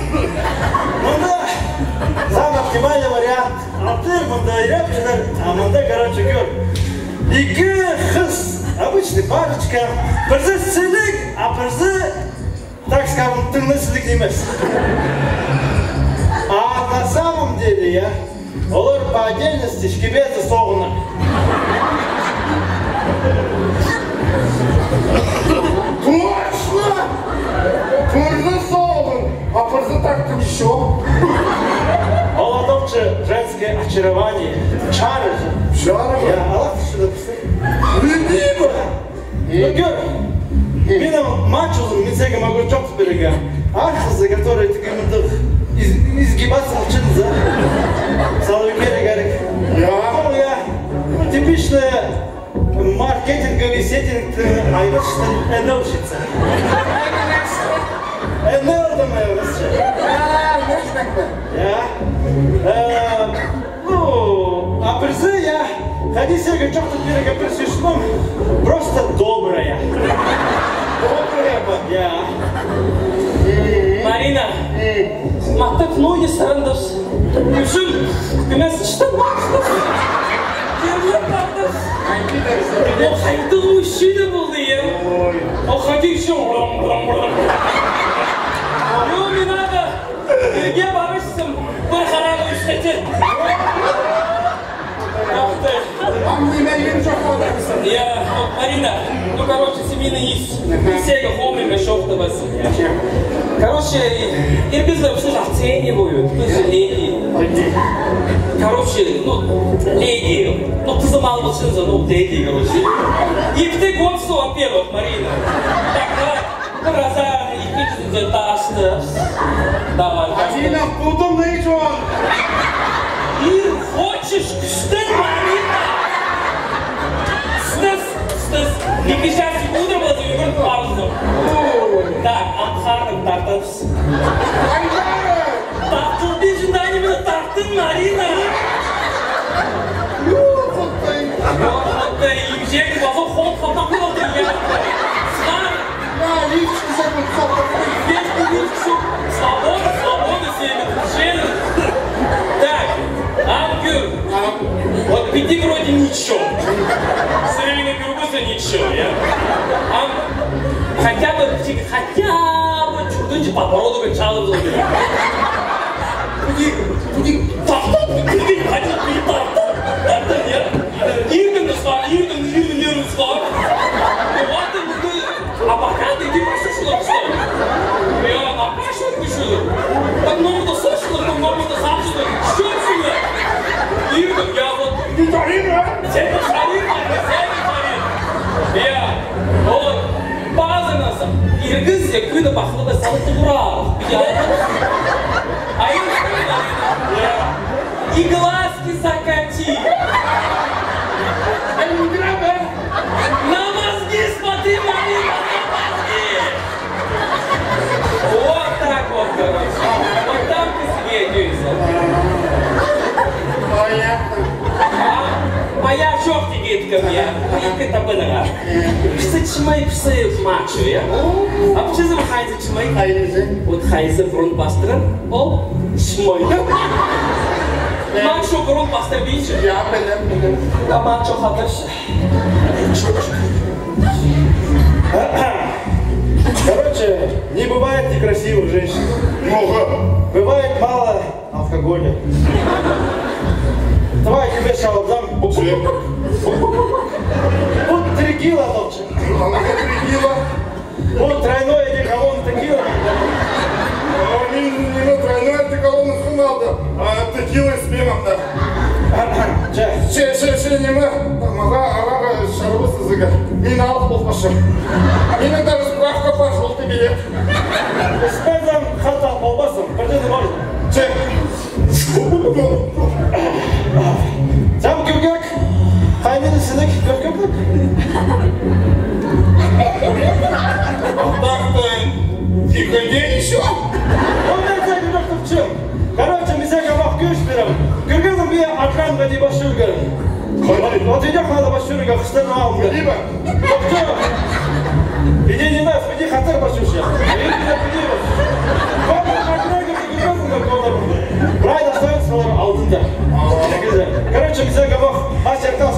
Ну да, самый оптимальный вариант. А ты, мында, рябчидар, а мында, короче, Кюр. Ики хыс, обычный парочка. Бірзі сілік, а бірзі, так скажем, тыңны сілік немес. А на самом деле, я, олар по отдельности шкебезі соғына. Точно! Пырзы соғын, а пырзы так-то еще. Молодовче женское очарование. Чары же. Чары? Я Аллах что-то писать. Любима! Ну, Гер, менің мачузым, мен сәге могу жоқ берега. Архызы, которые ты изгибаться учинза. Салвикері керек. Ну, я типичная маркетинговый сеттинг айвашты энелшица. Энелдым айвашты. Я? Ну, а призы я ходи сяга чё-то берега присвященном, просто добрая. Добрая ба. Я. Марина, мақтап ноги сарандас. Күшім, күмәс чыштан мақтап. Керлер мақтап. О, қайты мужчина болды, я. О, ходи еще. Yo, мен ағы, бірге барышсым, бір қарағы үштетен. Я, Марина, ну, короче, семейный есть. Все хомими шоқтабасы. Короче, ирбизлер все оценивают, вы же леди. Короче, ну, леди. Ну, ты замалвался, ну, леди, короче. И ты госту, во-первых, Марина. Так, гроза, и ты ташты. Давай. Афина, будем на ичон. И хочешь, что Марина? Не сейчас утром это играть паузу. Так, Амхаром тартовс. Тартыл бежинда именно тартын, Марина. Вот ты, и взяли базу ход, хатапы вот ты я. Снар. Да, лифчик забыл, Весь лифчик. Свобода себе, шелен. Так, Ангюр. Вот пяти вроде ничего. Сырельный грубосы ничего, я. Хотя бы чудо по породу как чалы было. Туди, тартан, туди, хотел ты тартан, нет. Ирган нашла, Ирган нашла. Вот ты, а пока ты иди послушала, что? Я напрашиваю пишу. Так много-то слышала, так много-то слышала. Что это? Ирган, я вот... Виталина! Тебе шарина, я, вот, база нас, иргиз, я куда пахло бы салат ура, а и глазки закати, на мозги смотри, Марина, на мозги, вот так вот, короче, вот там ты светишься. Понятно. Моя шофти гидка мне, это было. Псы чмай псы мачо, я. А почему вы хайзе чмай? Хайзе. Вот хайзе фронтбастер, о, чмай. Мачо фронтбастер бичи. Я понял. А мачо хаташ. Короче, не бывает некрасивых женщин. Много. Бывает мало алкоголя. Давай я тебе шалом дам. Вот 3 кило, Довчик. А ну-ка, 3 кило. Вот тройной одеколон текила. Не на тройной одеколон их надо, а текила с пивом, да. Че, не мы. Ага, шарбусы зыга. Мина алкоголь пошел. Мина даже справка по желтый билет. Спецам хата колбасом, пойдем можно. Че? Сам кюргак, хаймені сынок, кюргак. Так-то, тихо, день еще. Он не знает, что в чем. Короче, мы всякого мах кюрш берем. Кюргаком бе акран гади башурга. Вот идёт надо башурга, хстырна алга. Либо. Иди не нас, иди хатыр башурша.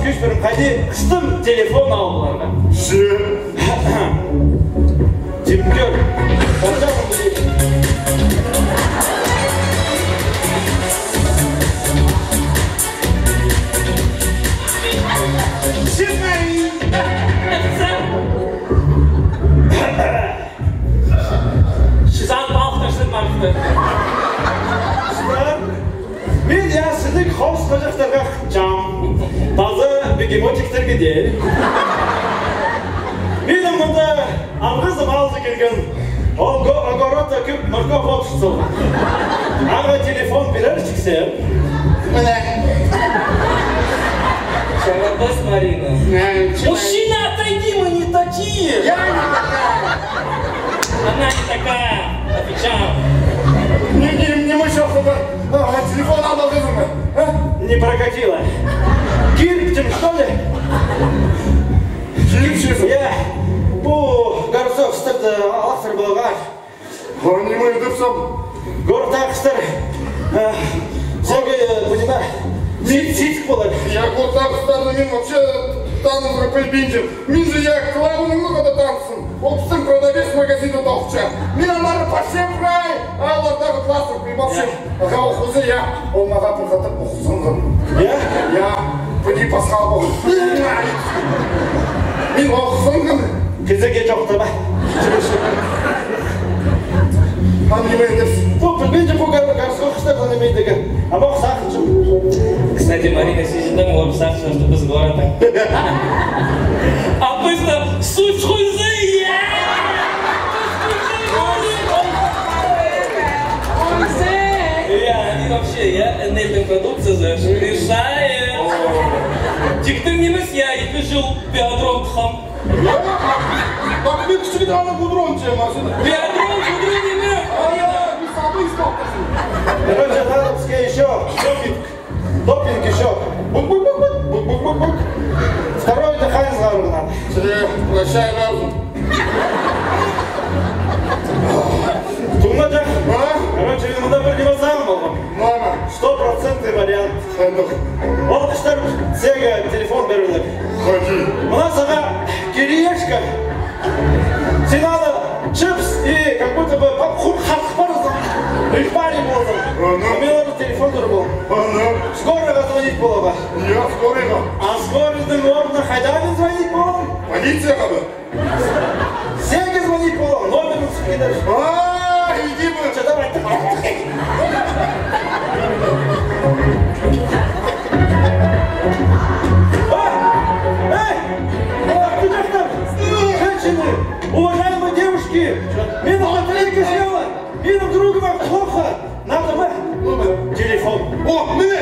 күшпірім қайде қыстым телефон алуларға. Жемгер, қаншағым білейді. Şizan balqtaşın marqtı. Мен сіздің қауыс қожақтарға жам, таза бегемотиктерге де. Менің мұнда аңғызым алды келген, огорода көп мұрқап отшысыл. Аға телефон берер шіксем. Міне. Шарабас, Марина. Мужчина, отойди, мы не такие. Я не такая. Она не такая. Отвечаю. Не мышел, чтобы телефон надо вызвать. Не прокатило. Кирпичем, что ли? Кирпичем? Я, горсов стырды алақтыр болған. Не мы дыпсам. Город ақыстыр. Сәге, бұдима, сөйтік болады. Я город ақыстарды мен вообще танымға пөлбейдім. Мен же я клавының мұғада танысым. Опсын продавец магазинда доқча. Мен анары пашем прай. Алардағы классық прибавшым. Аға оқызы я. Ол маға пұрғатып оқысыңғым. Я? Я. Бұди пасқал бол. Мен оқысыңғым. Кезеге жоқты ба? Білмейді бұл гарсық қыстардан емейдігі. Ама ұқсақыншым. Кстати, Марина, сезіндің ол сақшы что біз горатың. А быстро суть хуйзы, и вообще, я энергия продукция решает. Тиктің немес, я екі жыл биадрон тұхам. Bak bir küçük tane budron çevirsin. Биадрон, кудрон немес. Bir sabı ispatlasın. Короче, надо пускай еще допинг еще. Бук-бук-бук-бук. Второе дыхание сразу надо. Прощай разум. Тумаджа. Короче, мен мұнда бір демасам болғым. Мама. 100% вариант. Ол кіштер сеге телефон берілер. Ходи. Мына саға кириешка. Сен аны чипс и как будто бы попхур қатық барысың. Рихбари болдың. Мен оны телефон дұры болдым. Скорыйға звонить болаға. Я скорыйға. А скорыйдың орнына қайда мен звонить болам? Полицияға бы. Сеге звонить болам. Номерін түсіп кедер. Иди бы. Че, давай. Женщины, уважаемые девушки, мне батарейка села, видом другом плохо, надо бы телефон. О, мне!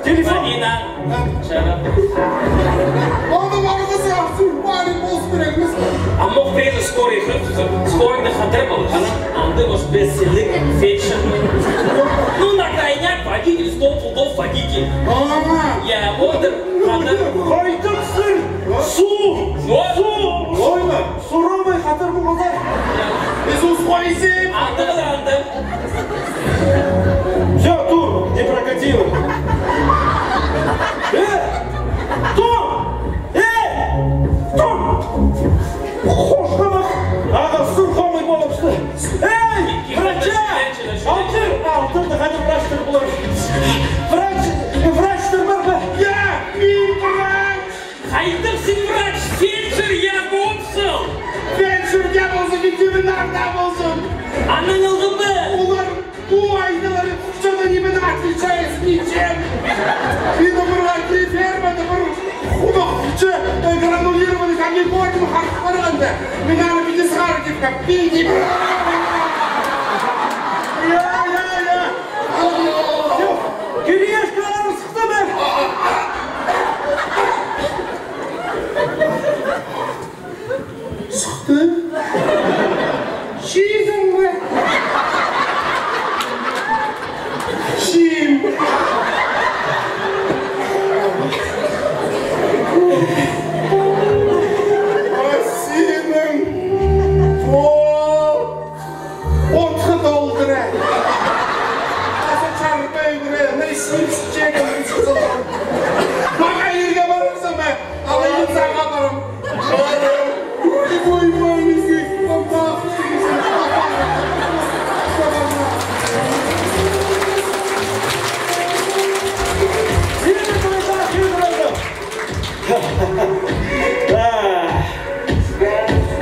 Телефон. Марина, шарап. Onu vardı sağsın, bari boz bırakmış. А мог приехать скорый, скорый на хатре был. А ты можешь бестселлер, фейшн. Ну, на крайняк водитель, 100 пудов водитель. Я водер, хатер. Қайтық сыр, су, ойна, сурамай қатар бұғылдар. Biz ускоризим. Анды. Все, тур, не прокатило. Тур! Тур! Қошқанық, ағасын қомай болыпсты. Врача! Алтырды қайда врачтар бұлар. Врачтар бар ба? Мен врач. Қайдық сен врач, фельдшер, я болсың. Фельдшерге болсын, ветеринарда болсын. Аның ылғы бы? Олар bu aydaları что-то не отличается ничем. Видно, bir фермада bir худохчы гранулированный камнеподъем қарқырғанда. Мен аны биде сығары деп каппейді. Кириешкаларын sıktı mı? Sıktı. Şiydin mi? Şiyim. Asinim. Otı doldıra. Asa çarpay buraya. Ne işin çiçeğim. Bana yerge varırsa ben.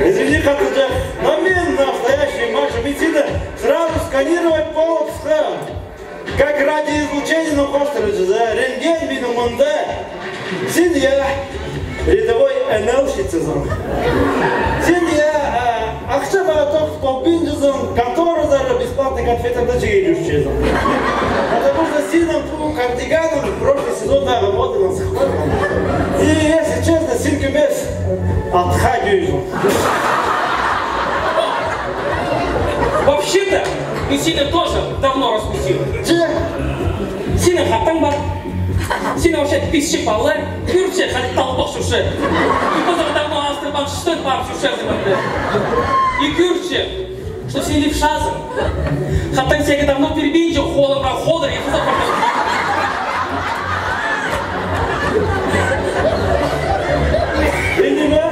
Извини, Катюша, но мен настоящий Маша Митина сразу сканировать полосы. Как радиоизлучение на кострице, за рентген минимумда. Син я рядовой НЛ-щицизм. Син я акча-богаток полбинджизм, контору даже бесплатный конфетов чигирющизм. Потому что сином кардиганом в прошлый сезон работал с хватом. И, если честно, синка месяц отходюизм. Вообще-то, и Сина тоже давно раскусил. Че? Сина хатан бар. Сина вообще писчи баллар, кюрче хат толбок шуше. И позор давно астрабан что пар шуше замерли. И кюрче, что все левшазы. Хатан себе давно перебинчил холом прохода и позор Нема?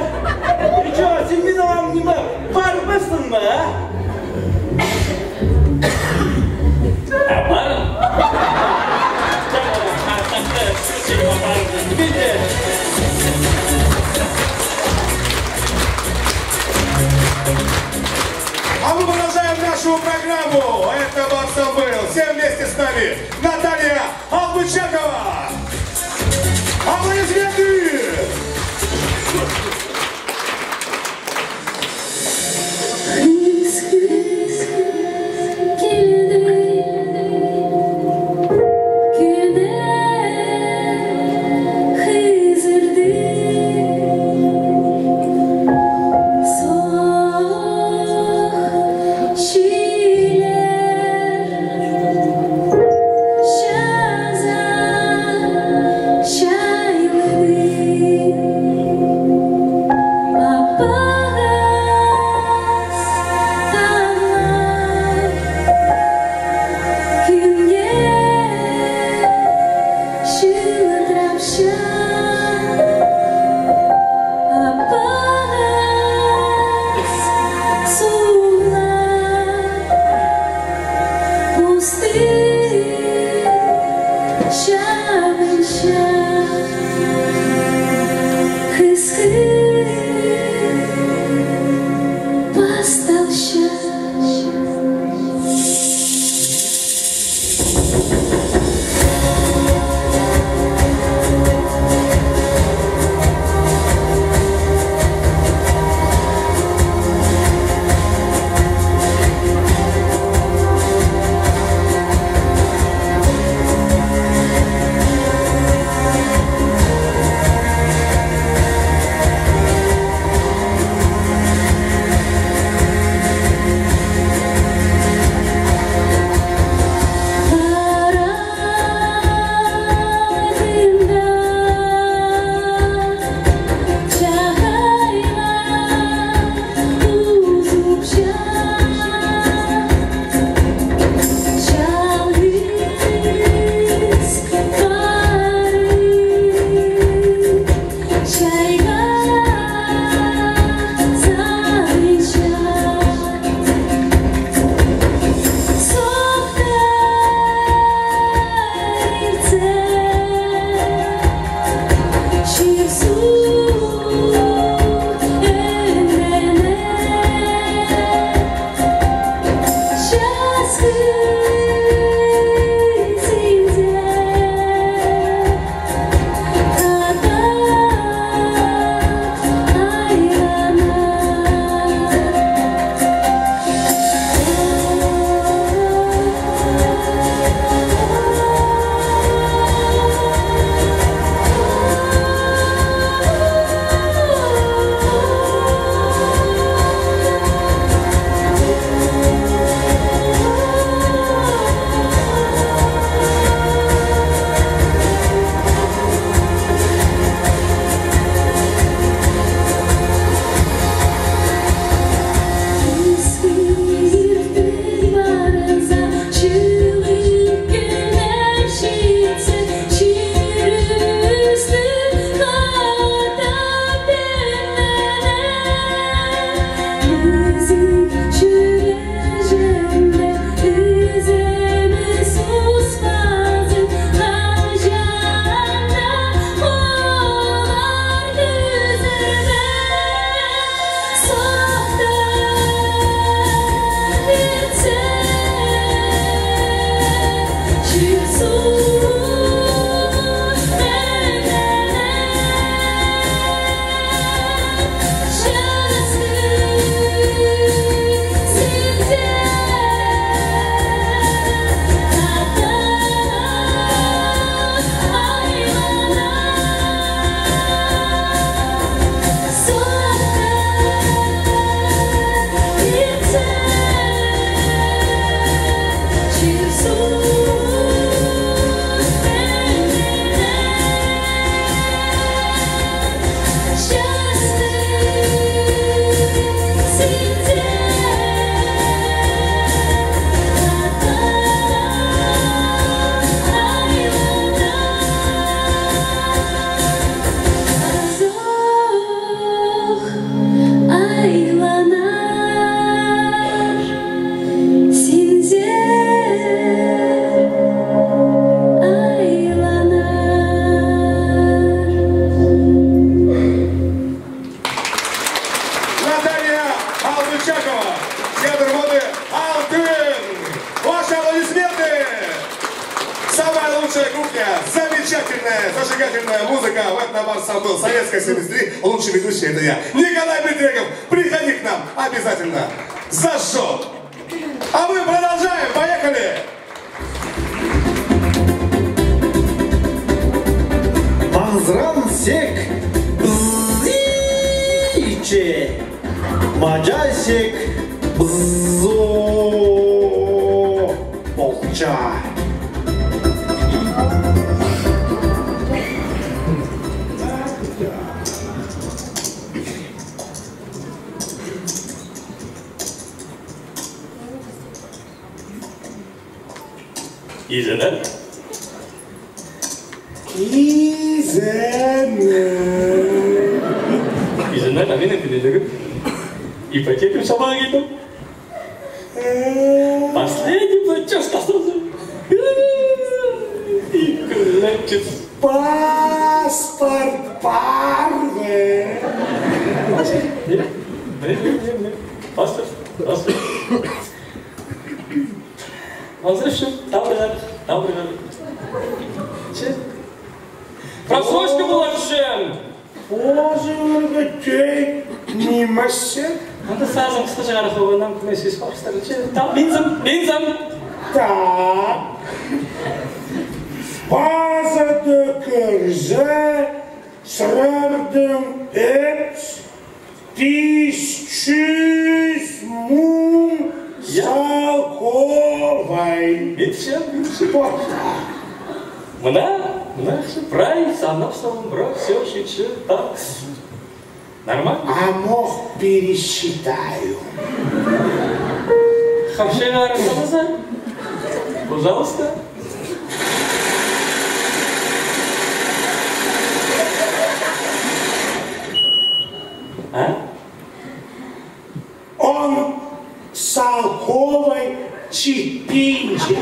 И чё, сен мен аламын нема? Бармысың ба, а? Барым? А мы продолжаем нашу программу. Это Барсел был. Все вместе с нами. Наталья Албычакова. Аплодисменты! So зажигательная музыка в этом ансамбле советской семьи, лучший ведущий это я. Николай Петреков, приходи к нам обязательно. Зажжет. А мы продолжаем, поехали! Manzran sek bzice, Macasek bzo bolca. İzlenen. İzlenen benim bildiğim. İpotека сама гида. Последний платеж остался. И клетчит. Паспорт парве. Паспорт. Разрешим. Там бригады. Че? Просрочка была решен. Боже мой, чей не маше. Надо сразу скажи, арховый нам комиссию спорстали. Там бензом. Так. База de kırza sırardım et. Тысячу мун салковай. Видите? Мына, прай, санапсом, брак, все, чуть-чуть, так. Нормально? А мог пересчитаю. Хамшина рассказа? Пожалуйста. А? Он салковой чипинчик.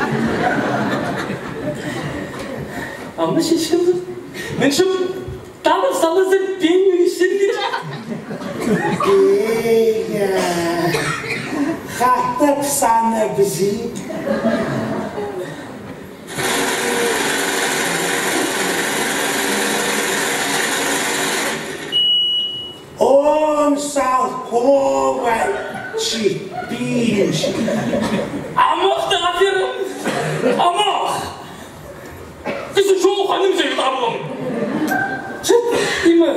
А мы сейчас мен şu tamam salızı peniyor şimdi. Беня, хата псана бзи. Он салковой чипинчик. Амох da aferin. Amok. Kızı çoğu hanım seni tabulum. Çıt değil mi?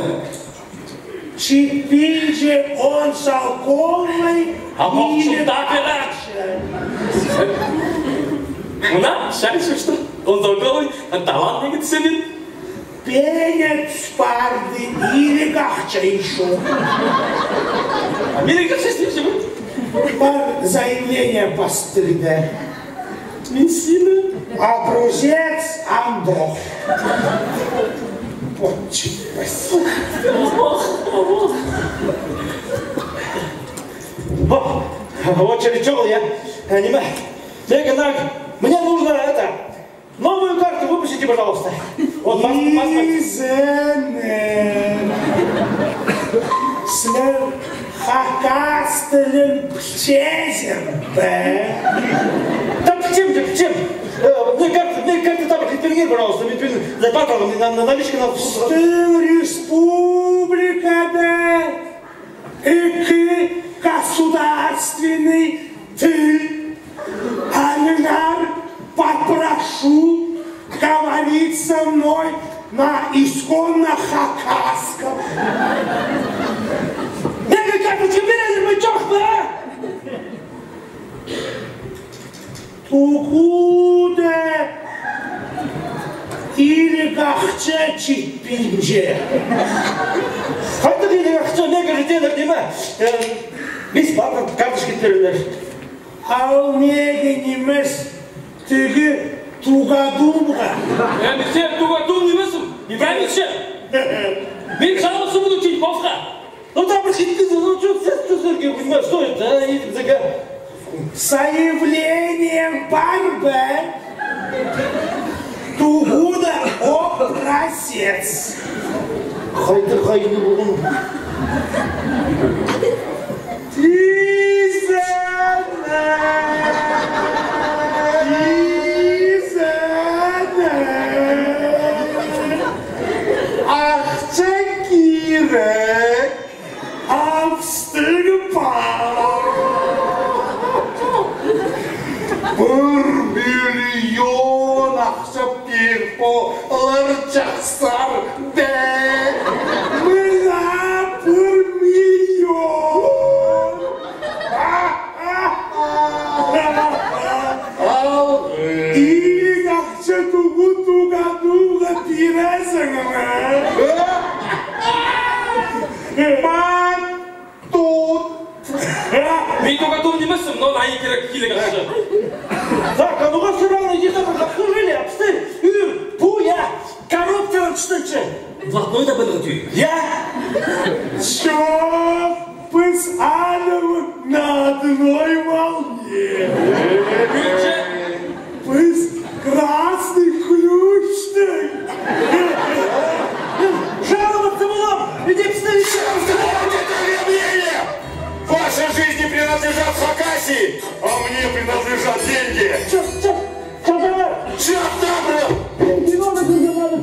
Чипинчик, он салковый. Амок çok daha fena. Buna şarkı что? Он долговый, талант не говорит senin. Беня спарды или гахча еще. Америка сейчас не живет. Заявление постыдное. Менсина. Образец Андох. Очень спасибо. Вот черечок я, понимаю. Мне нужно это, новую карту выпустите, пожалуйста. Вот паспорт. След хакастелен пчезер, Да чем? Мне карты там перегиб, пожалуйста. За патрон, наличка на... Республика, да, и государственный тыл. Альнар, попрошу говорить со мной на исконно хакасском. Мега карты теперь Азербайджан, да? Tukуда или гахча чипинже. Haydi değil ya, ne göreceğiz değil mi? Biz bakın kardeş getirirler. Al nege nimes tügü tugadumga. Yani sen tugadum nimesin? İbrahim için. Ben çalısı bunu Çinkovska. Ну там пришли, ну что ты понимаешь, что это, а? Идем за Заявлением Барбе Тугуда образец. Haydi buldum. Мен только готов демесім, но ай керек келек ақша. Так, а ну-ка все равно иди там, обслужили, обстырь, буя, коррупция что-то. Блатной да бәді түй. Я? Что? Пыс Анова на одной волне. Пыс красный ключ. Жаловаться было! Иди посмотри, Ваши жизни принадлежат Хакасии, а мне принадлежат деньги. Что давай? Чёрт добрый! Не надо, не надо,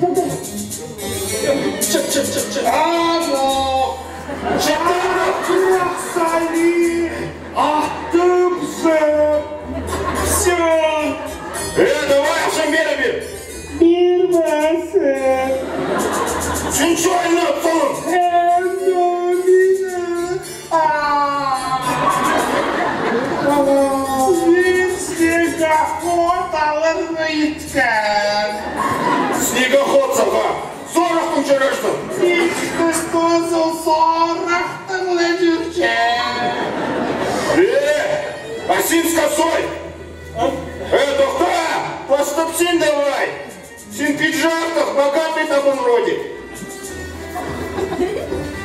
Анов! Красали! Ах ты бзе! Все! Давай, Шамбераби! Бирмесе! Сенчуально, Толун! Снегоход алырмыйткан. Снегоход саха! 40 мың жараштың! Иккістозыл сорақтың ләдюрчен. А син с косой! Тоқта! Поступ син давай! Син пиджактық, богатый табын вроде!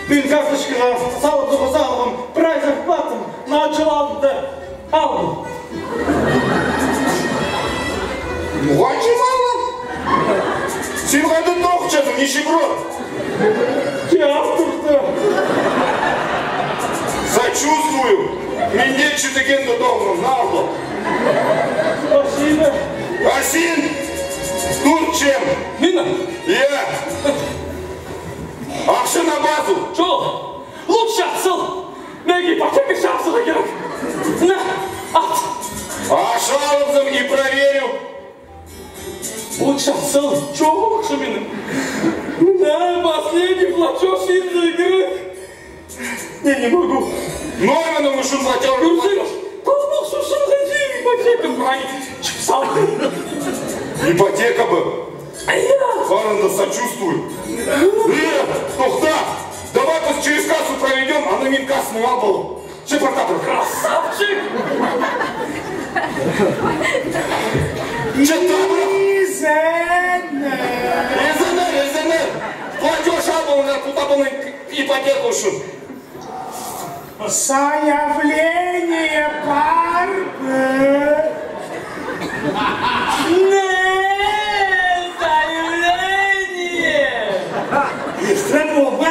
Мен карточкаға сауытығы салғым, прайс зарплатым, начал алды, алдым. Мұғанчым алым? Сен қайды тоқчадың, нищеброд? Театрды. Сочувствую! Менде чүтігенді доғым, налды! Спасибо. А сен тут чем? Мина? Ақша на базу! Чо? Лучше атсыл! Мәге ипотека шапсыға керек! На, ат! Ашалымзым и проверю! Лучше атсыл! Чо ақша менің? На, последний платеж из игры! Не могу! Номерным ушын плател! Толмақ шушын ғажи ипотека брай! Чіпсал! Ипотека бы! Барында сочувствую! Тоқта! Давай пусть через кассу проведем, а на минкассу мал был! Шепартапыр! Красавчик! Резонер! Платеж албыл, кутабылын ипотеку ушын! Заявление парбы. Заявление! Истребовал бы?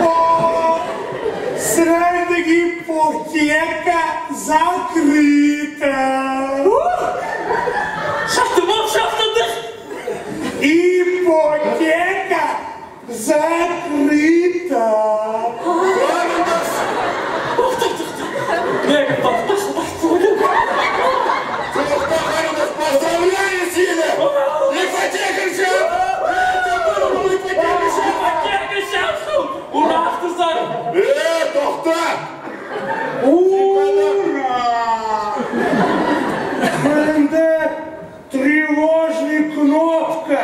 О, сразу ипотека закрыта. Ипотека закрыта. Поздравляю, Сина! Ипотека шап! Это был ипотека шап! Ипотека шапсың! Ура, қыздар! Тоқта! Ура! Менде тревожный кнопка.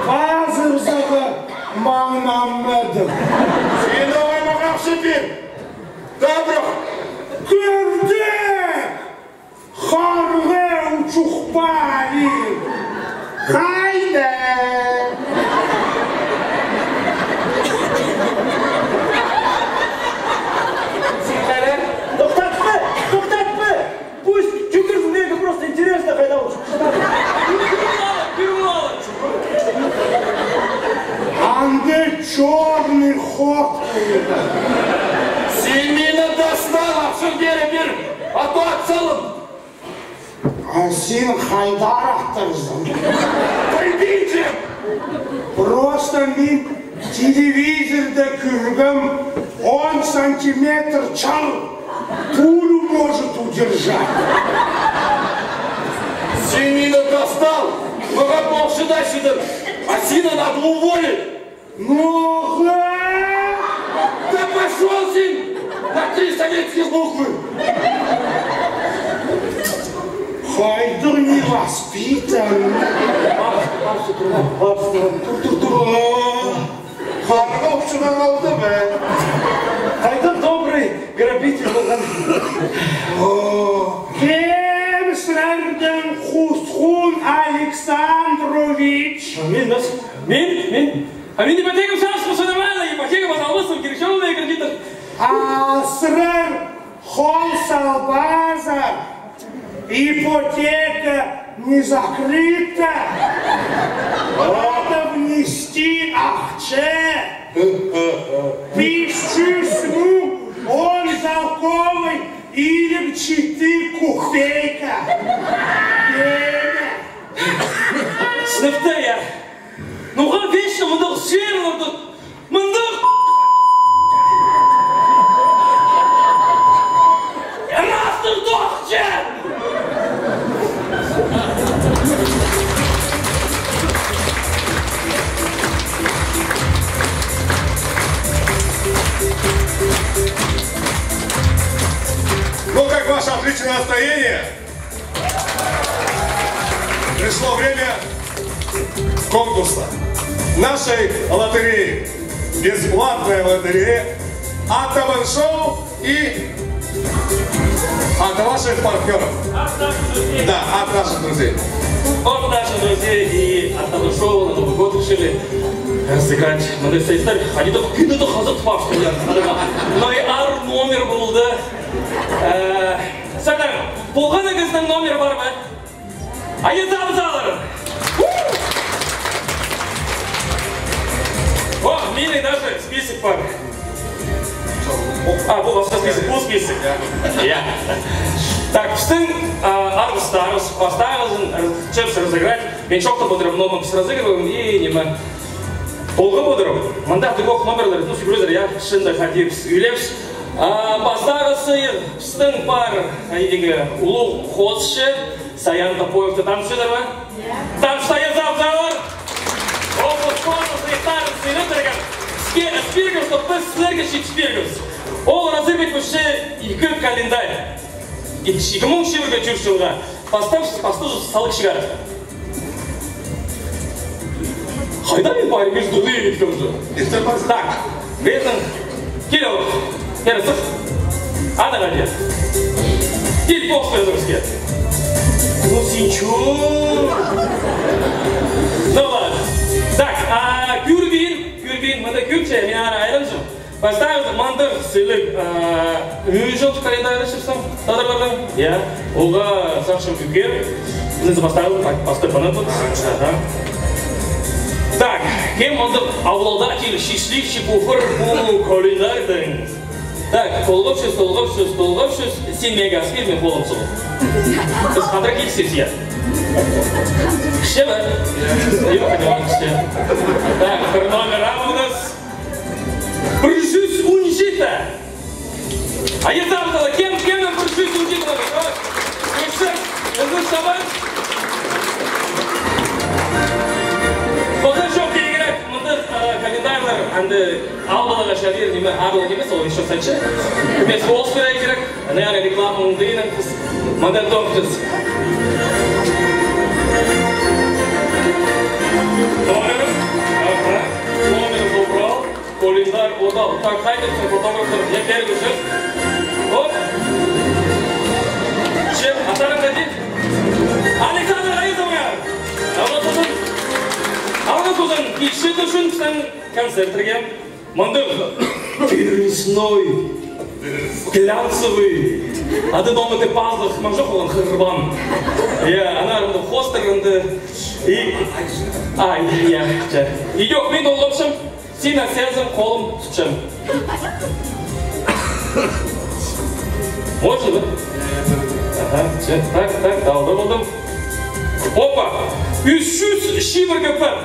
Қазір Мамамедов. Сен давай маған шепен! Добро! Көрдік! Қарғы ұшықпай! Қайда? Тоқтатпы! Пусть жүгірсін, неге просто интересно қайда ұшық. Анды черный ход. Сен мені достал, ақшын бер, а то атсалым! А сен қайдар ақтырсың? Пойдите! Просто мен телевизорда көргім 10 сантиметр чал пулю может удержать. Сен мені достал, маған болшыда шыдыр, а сені надо уволить! Ну, Да пошел сен на 3 советских буквы! Хайдыр не воспитан. Karnıma uçuran oldu be. Қайдан добрый грабитель болған. Кемсірдің Хусхун Александрович. Мен нас? Мен? А мен ипотеку шашку, все нормально, ипотека пожалуйста, киршевные кредиты. Асрар Холсалбазар. Ипотека не закрыта. Надо внести акче. Пищу он залковый или 4 копейка. Сыныпта я. Ну-ға вечно мұндық сер ұрды. Мұндық. Растық доқча. Ну, как ваше отличное настроение? Пришло время конкурса. Нашей лотереи. Бесплатная лотерея. Атаман-шоу и от ваших партнеров. Да, от наших друзей. Вот наши друзья и от того шоу на Новый год решили сыграть модельство истории. Они только кинуты хазат факт. Но и ар номер был, да. Сәлем, болғаныңыздың номері бар ма? Айызамыз алырын. О, менің даже список бар. Бұл басқа список, бұл список. Так, біздің армыстарымыз, поставилызын чепс разыграть. Мен шоқта бұдырым, номерс разыгрываем и неме. Болғы бұдырым. Мында дүгоқ номерлер, ну, фигурызыр, я шында қадейбіз, үйлепіз. Бастағысы біздің бар ұлы қосшы, Саян Топоевті тамшыдыр ма? Тамшытайын завзалар! Ол қосқоны сыйықтарын сыйындырған. Спиргім, что біз сілерге шекспиргіміз. Ол разыграть мүші 2 календарь. 2004 жылға посту салық шығар. Қайда мен бары между дұлы еткімізі? Так, бетін келі олық. Ярысыз? Адаға де. Кел пост өзіңізге. Ну, сенчу. Ну, ладно. Так, Кюрбин, мында Кюрче, мен ара айрымжым. Поставил мандыр сыйлық үйжілді календарь шықсам, тадырлардың. Я, оға сақшым күкер. Нызы поставил, постыпаны тут. Так, кем мандыр авладатель, счастливчик, уфыр, бұл календарьдің. Так, толғапшыз, сен мега аспир мен болым сұлы. Біз қандыра келсіз, я. Кіші бі? Ева, қадеман кіші. Так, бір номер амыңыз. 117. Айызамызды, кемнің 117 номер? Көрші, өзіңіз шабан. Қолдан жоқ келгерек, мұнды календарьлар, әнді алдылыға шарир, неме арлық емес, ол еще сәтші. Мен соғыс бере керек, әне рекламың дейінің қыз, мұндан тоқтыз. Номерім добрал, календарь одал. Так, қайтыпсың фотографтар, я бергі жүр. Оп. Шеп, атарым қадет. Александр Аизовгар. Алғыз ұзын, кешет үшін біздің концерттерге. Мұндық переносной, глянцевый. Ады домыты пазлық, маңжық олан қырбан. Ана арымды хостырынды. И жоқ, мен олғапшым, сен әсәзім қолым тұтшым. Можно, да? Так, далды болдым. Опа! 300 шивырғы пір.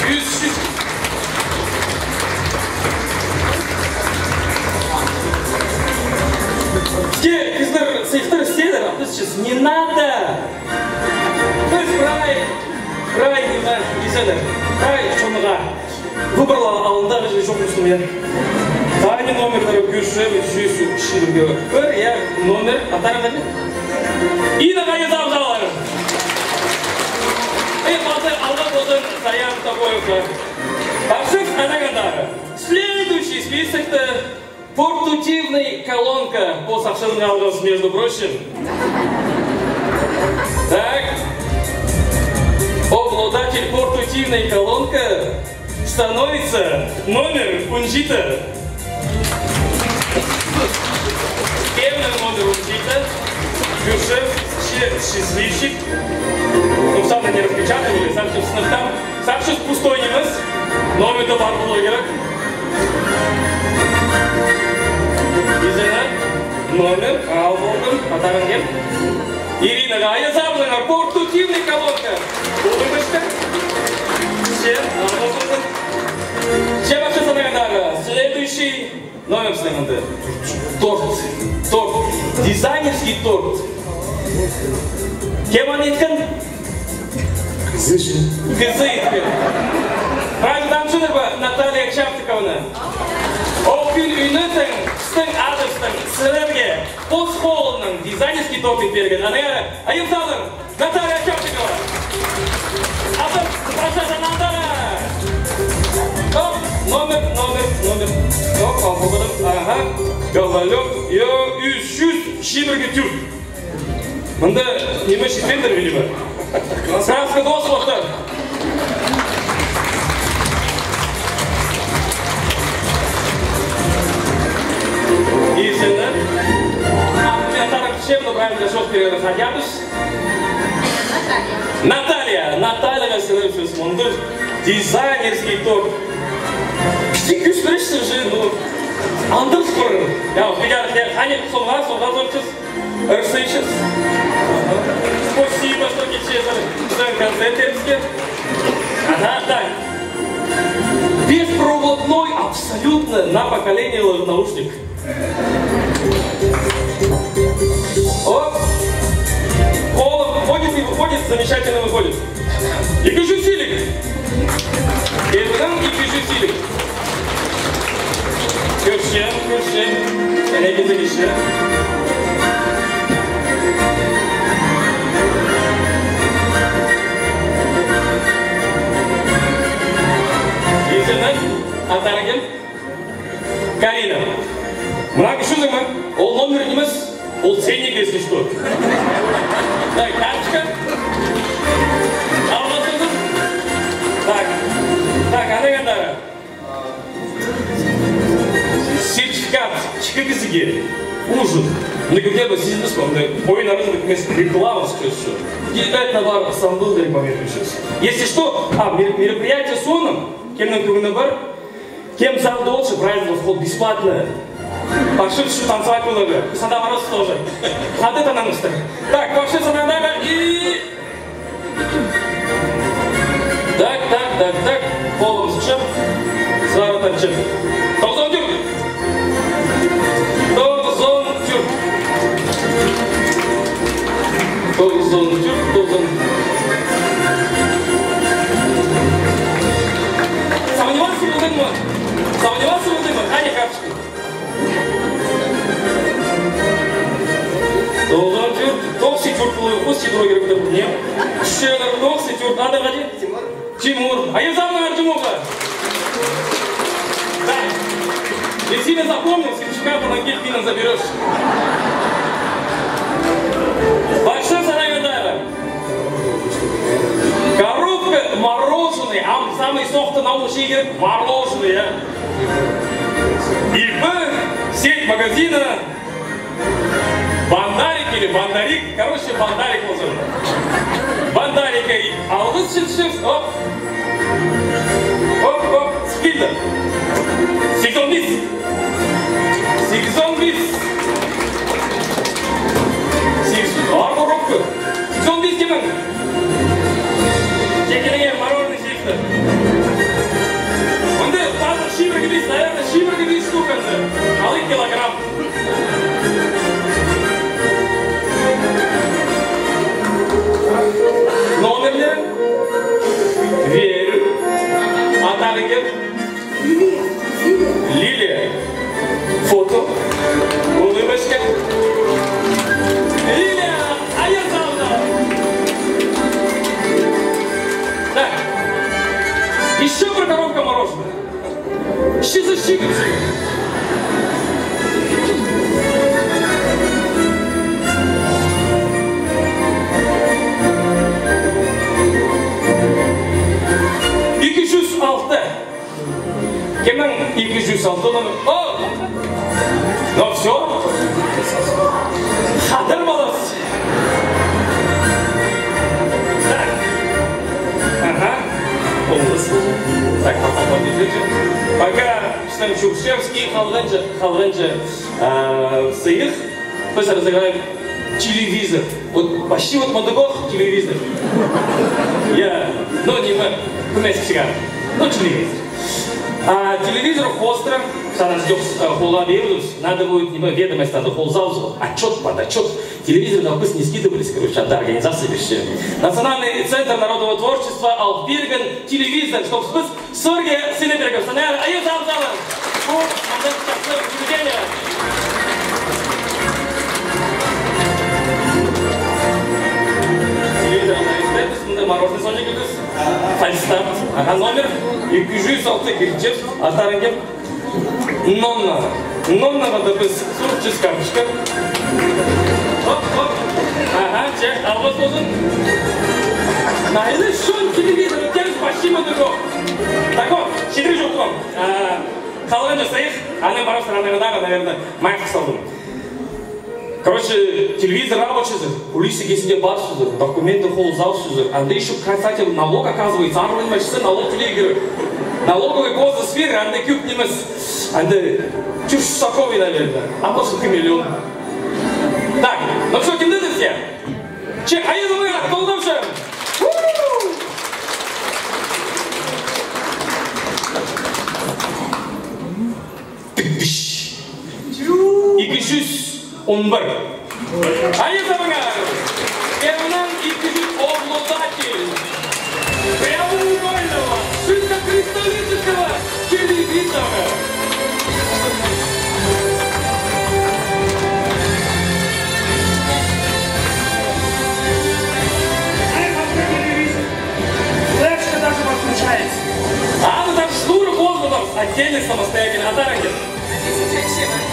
300. Ске, қыздар, сыйықтар істедір, а біз сейчас не надо. Біз прай, немен, деседі. Прай, шоныға. Выбрала алындағы жылы жоқ үстім, я. Тайны номерлері көрші, жүйсі шивырғы пір, я номер, атарың қады? Инаға езам жаларым. Алға болдың Саян Топоевқа. список-то портативная колонка по совершенно между прочим. Так. Обладатель портативной колонки становится номер Унчита. Первый номер Унчита. Гюшев, счастливчик. Ну, сам не распечатывали, сам собственно там. Сам сейчас пустой не нас. Номер товар блогера. Изена. Номер. Алборган. Атарангер. Ирина Гая Заблина. Портативная колонка. Улыбочка. Все. Чем вообще самое следующий номер следует. Торт. Торт. Дизайнерский торт. Кем он еткан? Кызышын. Кызы. Правильно, там что такое? Наталья Чаптыковна. Ол күн үйнетің, стың адыстың, сілерге, қос қолының дизайнерский тортик берген. Айып салдың, Наталья Чаптыкова. Атып, процесса Наталья. Номер. Yok, alfabetim. Aha. Gavalyok. Yo, 300 şimirge Türk. Bunda nime şifrendir bilimi. Kraska dost olsun. İyi senler. Я так чем правильно шел вперед ходятыш. Наталья Васильевич Мундыр. Дизайнерский торт. Güç veriştir ну, андырс көрін. Я вот видят, они солға зорчыз, ұрсайшыз. Спасибо, что кечезір. Біздің концерттерімізге. Да. Беспроводной, абсолютно на поколение наушник. Оп! Колом выходит и выходит, замечательно выходит. И пишу силик. И пишу силик. Görüşelim. Sene gidilişi. İzledim. Ataragim. Karina. Bırak şu zaman. O номер емес. O ценник, если что. Так, карточка. Алласызым. Так, ana kadar. Сертификат чекагізіге ужин. Где бы сидит бесплатно. Ойын рынок вместо рекламы сейчас все. И это бар сам был рекламирует сейчас. Если что, мероприятие с оном, кем на кругу бар, кем зал дольше, праздник вход бесплатно. Пошли что танцевать много. Санда Мороз тоже. А это нам устроит. Так, пошли санда и... Так. Полом зачем? Зара танчем. Толзон дюрк. Сомневался в этом, а не капчики. Толзон дюрк. Толси дюрк было вкусить, другие годы не. Щелер, толси дюрк. Надо ради? Тимур. А я забыл Артемуха. Да. Если не запомнил, сертификата на гель заберешь. Большой санагадара. Коробка мороженое, а самый сохтый наушник мороженое. И сеть магазина Бандарик или Бандарик, короче, Бандарик назовем. Бандарика и алгыс сейчас, оп, спидер. 80. Ağır korupku. 80 kimin? Çekilin mороженое şekilde. Onda fazla şiver gibi, наверное, şiver gibi штуканцы. Алый килограмм. Номерлер. Верю. Аталыгер. Лилия. Фото. Улыбочка. Лилия. Так, еще про коробка мороженого. Что за щиканцы? Кемнің 206 номер? О! Ну все. Хадыр балас. Так. Ага. Олдыс. Так, пока держите. Пока Штан Чукшевский, Халганча сыйых, мы разыграем телевизор. Вот почти вот Мадугов телевизор. Я, ну не мы, вместе всегда, но телевизор. А телевизор хостро, сана ждёт хола берут, надо будет не ведомость, надо холзал, отчет под отчет. Телевизор на вкус не скидывались, короче, от организации еще. Национальный центр народного творчества Алтберген, телевизор, чтоб спас Сергея Синебергов, Саняр, а я зал. Вот, телевидение. Телевизор на эстетис, мороженый сонник идус, фальстарт, ага, номер, и кюжу-салты кирчев, а тарангем, Нонна надо без сурчис карточка. Хоп. Ага, чек, а вот должен. Найди шон телевизор, тем спасибо дуго. Так вот, щедрый жук вам. Халвен стоит, а не баров страны надо, наверное, майк салдым. Короче, телевизор рабочий, полиция сидит барсузы, документы холзаусузы, а да еще, кстати, налог оказывается, арвен мачсы налог телевизор. Налоговый код за сферы, а да кюб немец, а да чушь соковый, наверное, а может и миллион. Так, ну что, кем ты все? Чек, а я думаю, колдовшим! И кишусь умбар. А я думаю, Кевнан и кишусь обладатель прямоугольного, ширококристаллического телевизора. Флешка даже подключается. А, ну там шнур воздухом, отдельно самостоятельно, атаранген.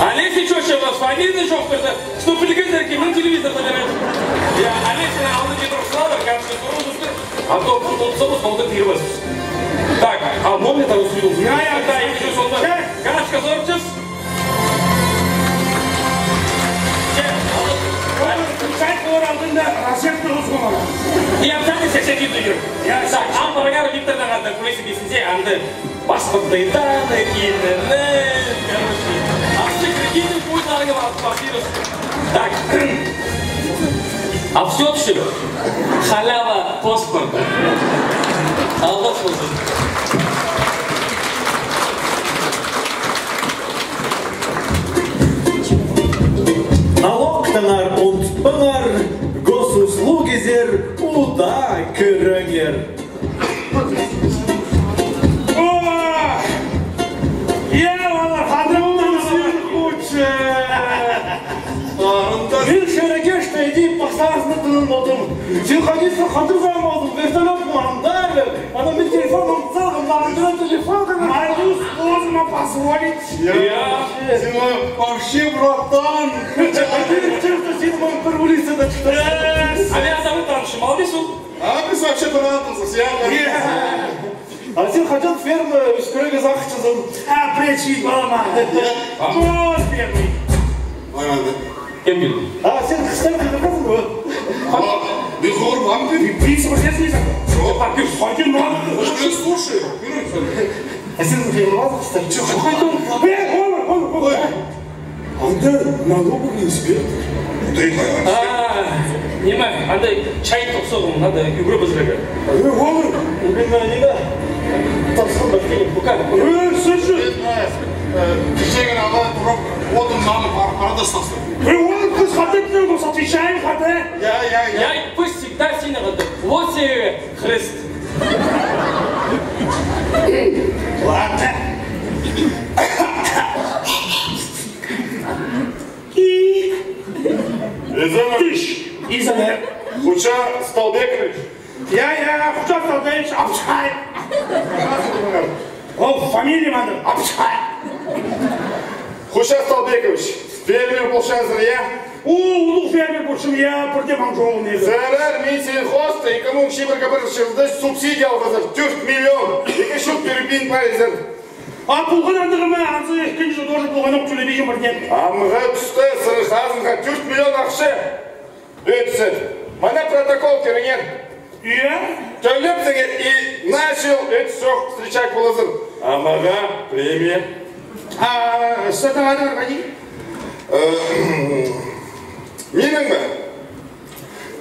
Олеся Чочева, фамильный шофер, что телевизор, кем телевизор набирает. Я Олеся на Алды Петровслава, как что породушка, а то тут собой смолтатировать. Так, а помнит того свидел? Я, да, я вижу, что он Галочка Зорчес. Включать хор алдында розетка узгомана. Я обязательно все видео. Так, а парагар Виктор Нагадна, кулисы бесенте, анды паспортные данные, интернет, короче. А все кредиты будет дорого квартиру. Так, а все халява паспорта. Allah olsun. Налогтанар унтпанар, госуслугизер уда кырынгер. Евала, хадрымдан сүйін құтшы. Мен шерекешті едейіп бақсарасында тынын болдым. Сен қадесті қадырған болдым, вертолет маңдар. Ана мен телефоном залғым, мағындырын телефон. Майдус өзіма позволить. Сен вообще, братан. Честно, сен мой бір улицада чықты. А мен адамы танышым, молодец ол. А біз вообще братансыз, я. А сен хотел фермы үскірігі зақытшызын. А, пречи, балама. Вот первый. Кем келді? А сен қыстан кедіргізін бі? Ты хорман ты? Принцип известный закон. Что? Пойди на. Я слушаю. А сен фермазы қыстан? Что хотел? Ой. Анда налоговый инспектор. Ты Неме, андай чай топсоғым, надо үгірі бізірігі. Olur. Мен неге? Тапсырым бәкелі. Бұқа? Слушай. кешегін ала тұрып, отын наны парада стасы. Он кыз хатетнен болса, отвечаем хате. Я пусть всегда сильно готов. Вот тебе хрест. Ладно. Тыш. Изанер. Хуча Столбекович. Я Хуча Столбекович Апчай. О, фамилия надо. Апчай. Хуча Столбекович. Фермер болшаңыздар, я? Улы фермер болшым, я бірде маң жолын еді. Сәрәр мен сен хоста, екінің шебіргі бір жылды субсидия алғызыр. 4 миллион. Екі шут беріп бейін пайызыр. А пулған андығыма ансы екінші жыл тоже болған оқ төле бейген бірден. Амға түсті сыры қазынға 4 миллион ақшы. Өтсін. Мана протокол керінген. Иә? Төлеп деген и начал өтсоқ встречать болызын. Амаға премия. Сатың адырға дейін? Менің бі?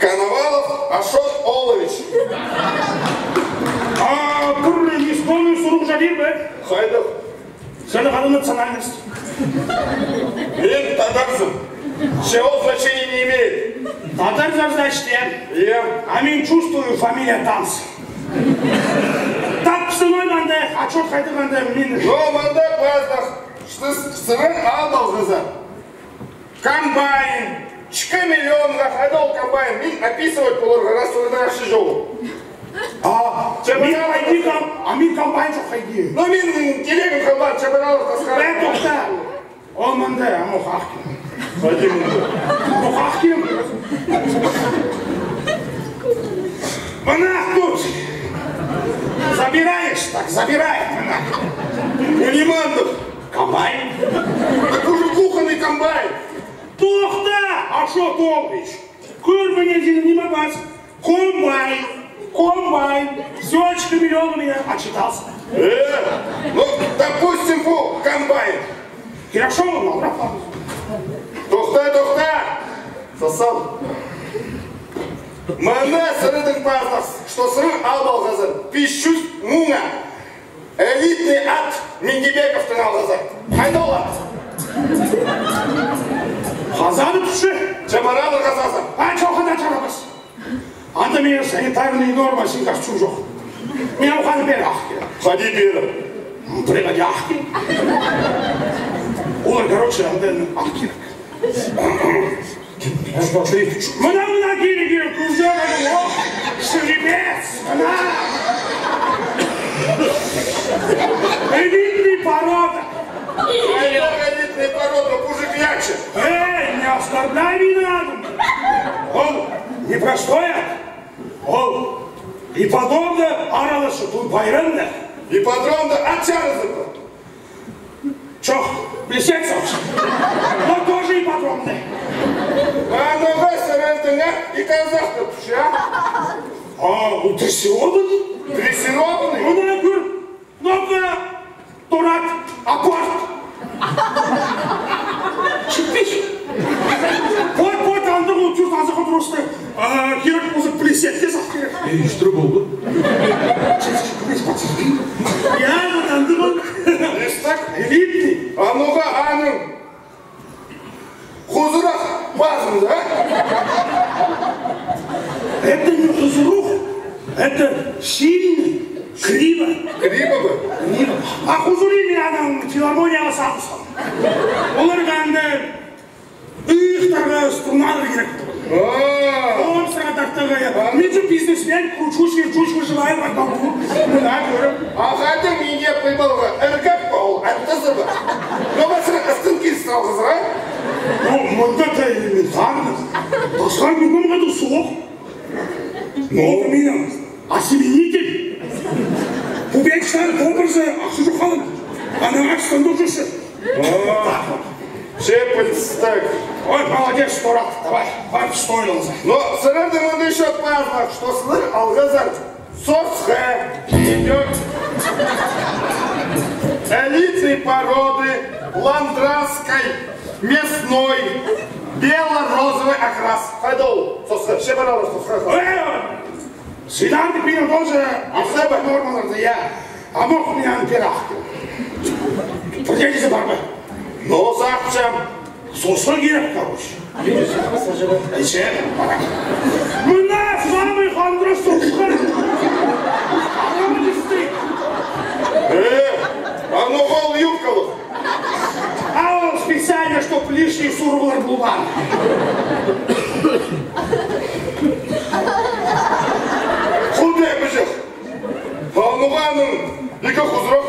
Коновалов Ашот Олович. Бір исполнен сұруқ жадир бі? Хайдық. Сені қаны национальность. Мен татарсың. Чего значения не имеет. Татар значит, Я. а мен чувствую фамилия Танс. Так псыной манда, отчет қайтырғанда мен... Но манда баздақ. Что сырын алдал қызы. Комбайн. 2 миллионға қайдал комбайн. Мен описывать болырға расылыдан ақшы жоғы. Мен комбайн жоқ қайды. Но мен керегім комбайн чабаналық тасқар. Бәй тоқта. Ол мында, амоқ ақкем. Вадим. Амоқ ақкем. Мына тут. Забираешь, так забирай. Унимандов. Комбайн. Так уже кухонный комбайн. Тоқта, Ашот Олович. Көрміне дейін неме бас? Комбайн. Комбайн. Все 4 миллиона меня отчитался. Ну, допустим, по комбайн. Хорошо, Малрафа. Тоқта. Сосал. Мана сырыдың барлас, что сыры албал ғазыр. Пищусь муңа. Элитный ат Мендебековтың алғазыр. Қайда олар? Қазаны түші. Жамаралы ғазазы. Çoğunda çarabız. Anda мен санитарный норма синкашчу жоқ. Мен оғаны бері ақы. Ходи бері. Біреға де ақы. Олар, короче, анден ақы. Мына келі күрзері о, шеребец, мына. Элитный порода. Элитный порода, мужик яче. Не оскорбляй меня. Он непростой, он и подобно аралышы бұл байранда. И патронда отчарызды. Чё, блесется? Но тоже и подробно. А нога сырыздыңа и казахты түші, а? Дрессированный? Дрессированный? Мына көр, ну-ка, дурак, апорт. Чіппеш? Вот, андық ол чүрт азығы дұрысты. Керек болса плесетке сақ керек. Что болды? Я вот андық ол. Естак? Элитный. А ну-ка, аның. Хузырақ базыңды, а? Это не хузырух, это сильный, криво. Криво бы? Криво. А хузурили аның филармонияға сатысқан. Олар қанды ұйықтарға струналар керек. Оғым сыраға тақтығы. Мен же бизнесмен, кручу-шверчу жылайы бар бақу. Мұна көріп. Ағадың менге қойбалығы әргәп бауыл, әттізі бар. Доға сырақ ыстың келсін алғызыр, а? Мұнда да элементарно. Тасқан күнім ғады суық. Ол менің осеменитель. Пубекштар образы ақшы жұқалым. Анаға кістандық жүрші. Шеппельц, так. Ой, молодец, дурак, давай, стоило. Но сырырдың онда еще барлық, что сылыр алғызыр. Сорсхэ идет. Элитной породы, ландрасской, мясной, бело-розовый окрас. Хайдол, сосхэ, шебаралы, сосхэ. Свиданный пинал тоже особо нормаларды, я. А мог у меня на пирахке. Поделись барбы. Ну, сақчам. Сосын керек, короче. Әйше, бара. Мына самый хандра соққыр. Аралысты. А ну гол юбкалық. А он специально, чтоб лишний сурғылар болған. Құлдай бұжық. Қалмұғаның екі құзырық.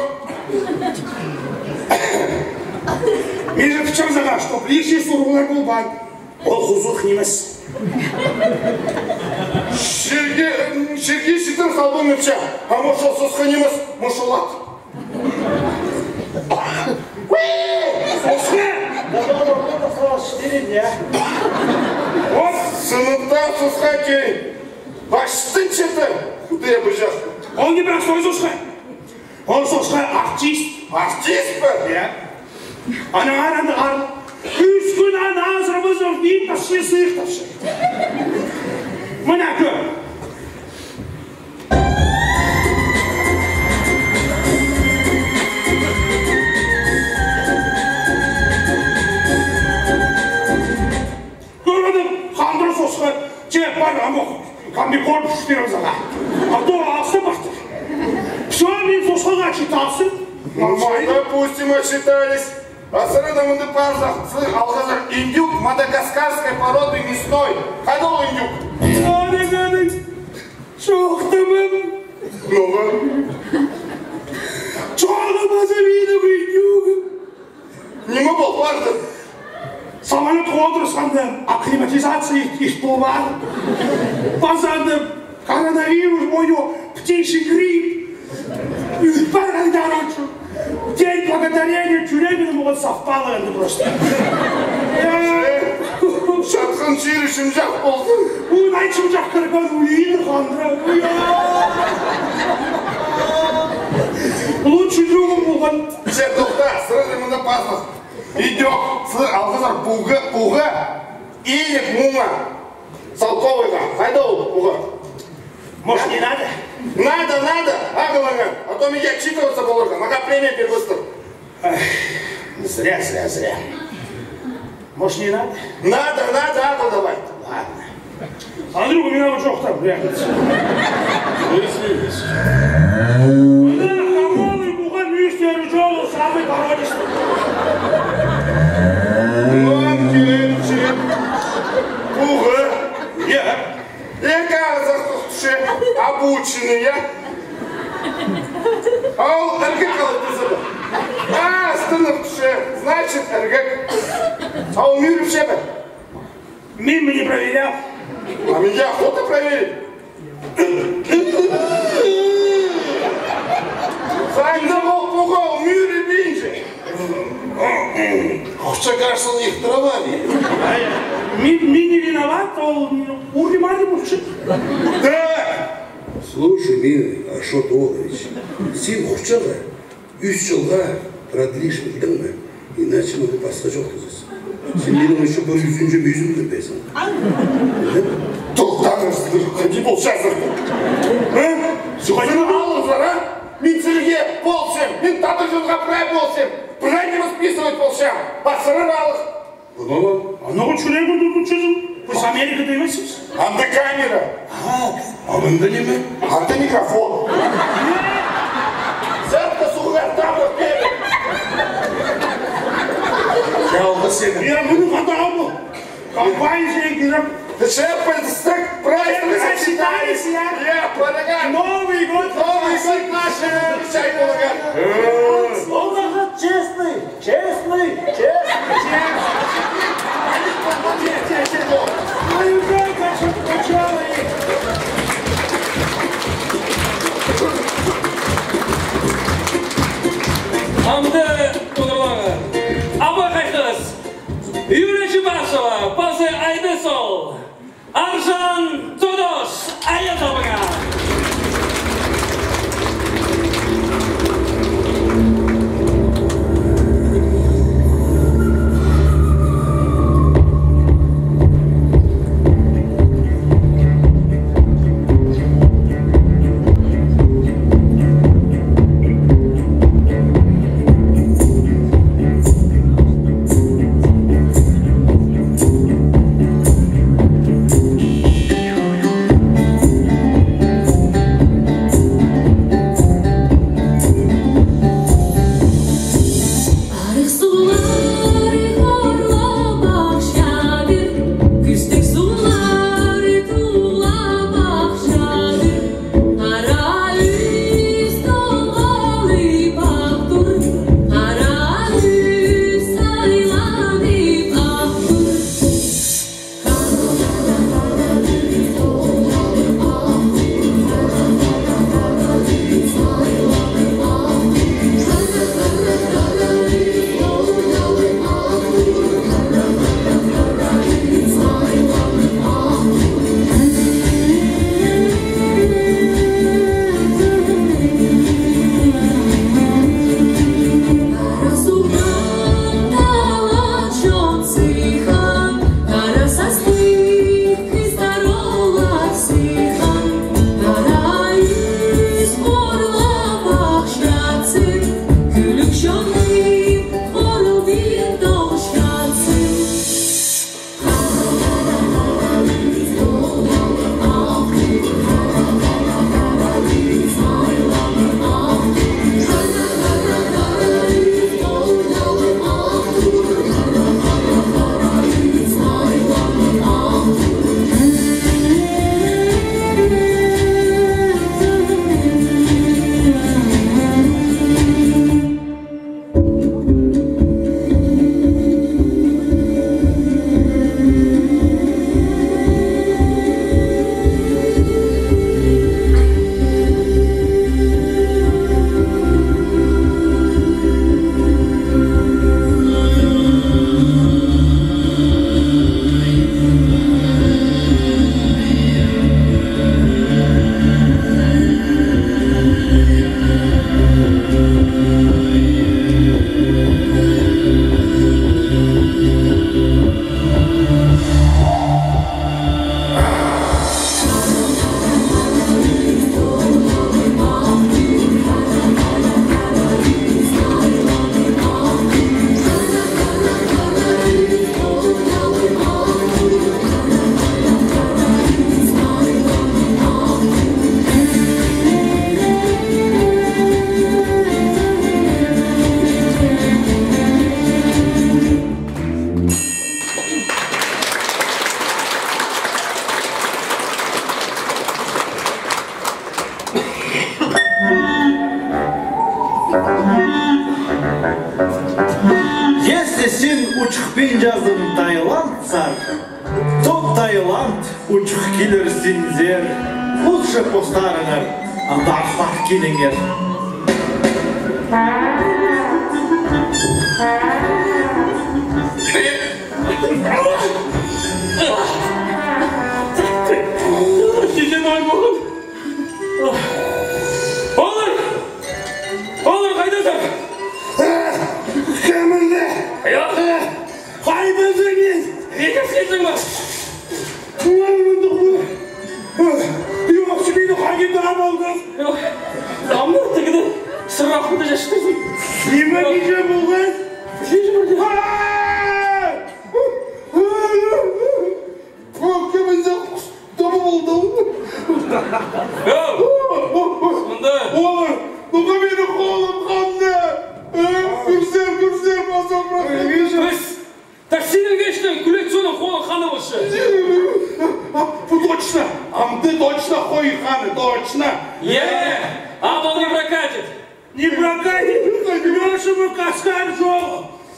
Мен же в чем заға, чтоб лишний сурғылар болған. Ол құзық немес. Шерге шетін қалбын өпше. А мұшыл сысқы немес мұшылат. edin ya. Sınıftan suskan keyin. Baştın çıktı. Kutu yapacak. Он не простой сушка. Он сушка артист. Artist mi? Ya. Ana ar. 3 gün ana hazırımızın bir taşı sıyık taşı. Mına gör. Görmedim. Kandır suşka. Cep var ama kan bir korkuş bir özel. Hatta ağzına baktı. Все, мен сушкаға читасы. Нормально, допустим, отчитались. А сырыда мынды парзах, алғазар индюк мадагаскарской породы мясной. Қайда ол индюк? Аның, жоқтымым. Нога? Çoğalamazı benim inyugum. Неме бол, барды? Самолет отырсанда акклиматизация ишту бар. Базарда коронавирус бойы птичий грипп. Барған короче. День благодарения Тюремину вот совпало это просто. Шатқан жері шымжақ болды. Унай шымжақ кірген үйін қандыра. Лучший другом болған. Сен тоқта, сырыда мында парзах. Идек, алғазар пуға, иек муңа. Салковыйға, қайда ол пуға? Может, не надо? Надо, ағылыңа. А то меня отчитываться болырға, маға премия пербыстыр. Зря. Может, не надо? Надо, ағыл давай. Ладно. А друг у меня вот жоқтан, прятаться. Мына хамалы бұған мүйістері жолы самый породистый. Мам, келемші. Пуғы. Екі ағызақ тұқтышы, обученные. Ал, әргек қалай тұзылы. Астынып тұшы, значит, әргек. Ал, мүйріп шебі. Мин не проверял. А меня охота проверить. Сайында бол пуға, мүйрі бейінше. Құшша қаршыл ектіравали. Мин не виноват, он уримали мужчик. Да! Слушай, милый Ашот Олович, сен құшчаға 3 жылға продлишь білдің ме? Иначе мұны басқа жоқ тұзыз. Сен менің еще бір жүзінші мүйізім көрпейсің. Тоқтаңызды, қанди бол жазырды. Сені алыңыздар, а? Мен сілге болсам, мен таты жылға прай болсам, прай не расписывать болсам, а сырыр алық. Анау жүрегін тұрды жүзім. Вы с Америкада емессіз? Анда камера. А мұнда неме? Анда микрофон. Сәтті суғар табыр бері. Жалғы сені. Я мұны қатаға бұл. Компания жең керіп. Ты шеппальдістік прайсты Сочетались, я. Я, полаган. Новый год. Новый год наши. Чай, полаган. Словно честный. Ой, как наша начало их. Hamdi Qudurlog'i, Abay Qayqis, Yuliya Chibasheva, Bozi Aydisol, Arjan To'dosh, ayol topigan. Жаным, орылдың дауышкансың. Если сен учықпен жаздың Таиланд сар, то Таиланд учық келер сензер, лучше постарыңар, андақпақ келіңер. Сен ай болған. Олар қайдасың? Кемінде! Қайдасың мен? Неге сенсің ба? Yok, şimdi hangi daha buldun? Damla tıkıdı. Sırrafında yaşatırsın. Kime gece buldun? Keminde topu buldum. Yok. Bunda. Oğlum, bu da benim oğlum kanlı. Gürsel basam bırakın. Biz таксидің кештің коллекционның қолы қаны болшы. Точно! Амды точно қой қаны, точно! А бұл не прокатит. Не прокатит, Лешему каскар жоқ.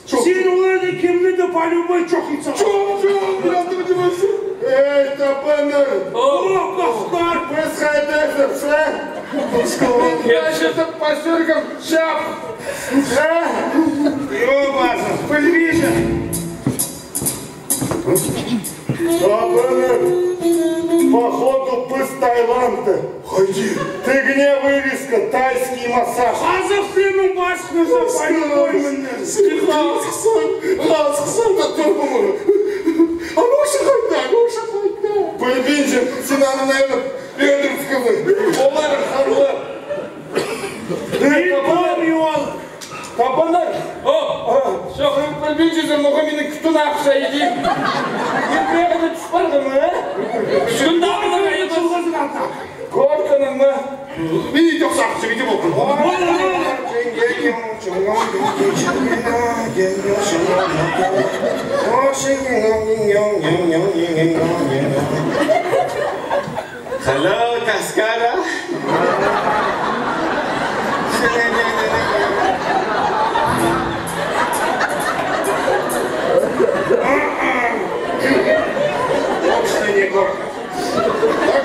Сен оларды кемді по-любой чоқица. Çok, yardım edemezsin. Ey tapanır. О, каскар! Biz kaydederse. Я что-то посерком шап. Ёбаса, пыльвижа! Таpanır. Походу, мы с Таиланда. Ходи. Ты где вывеска? Тайский массаж. Қазақстанның басқысы по-любой мінді. Асықсан да тұрмын. Аноша қайда? Пойбенже, сен аны наверное, Федоровского. Олар қарлы. Не помню ол. Таpanır. Жоқ, Пойбенже, Мұхаммедin күтін ақша едейм. Ербеғі түс барды ма? Шында бұларға еді. Korkanın mı? Beni çok saksı, beni bakın. Hello, Cascada.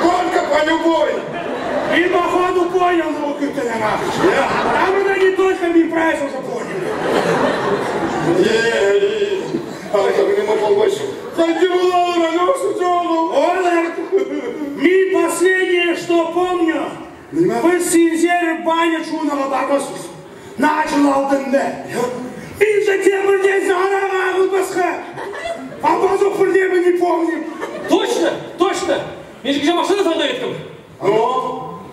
Горка по-любой. И походу понял его как-то Там это не только Мипрайс уже понял. Ходи в лаву, Алёша, чёрну. Олар, ми последнее, что помню, вы с Синзеры баня чуного бакосус. Начал алдында. И затем мы здесь арағағыл басқа. А базуқ бірдемі не помним. Точно. Мен жеке машина сауда еттім.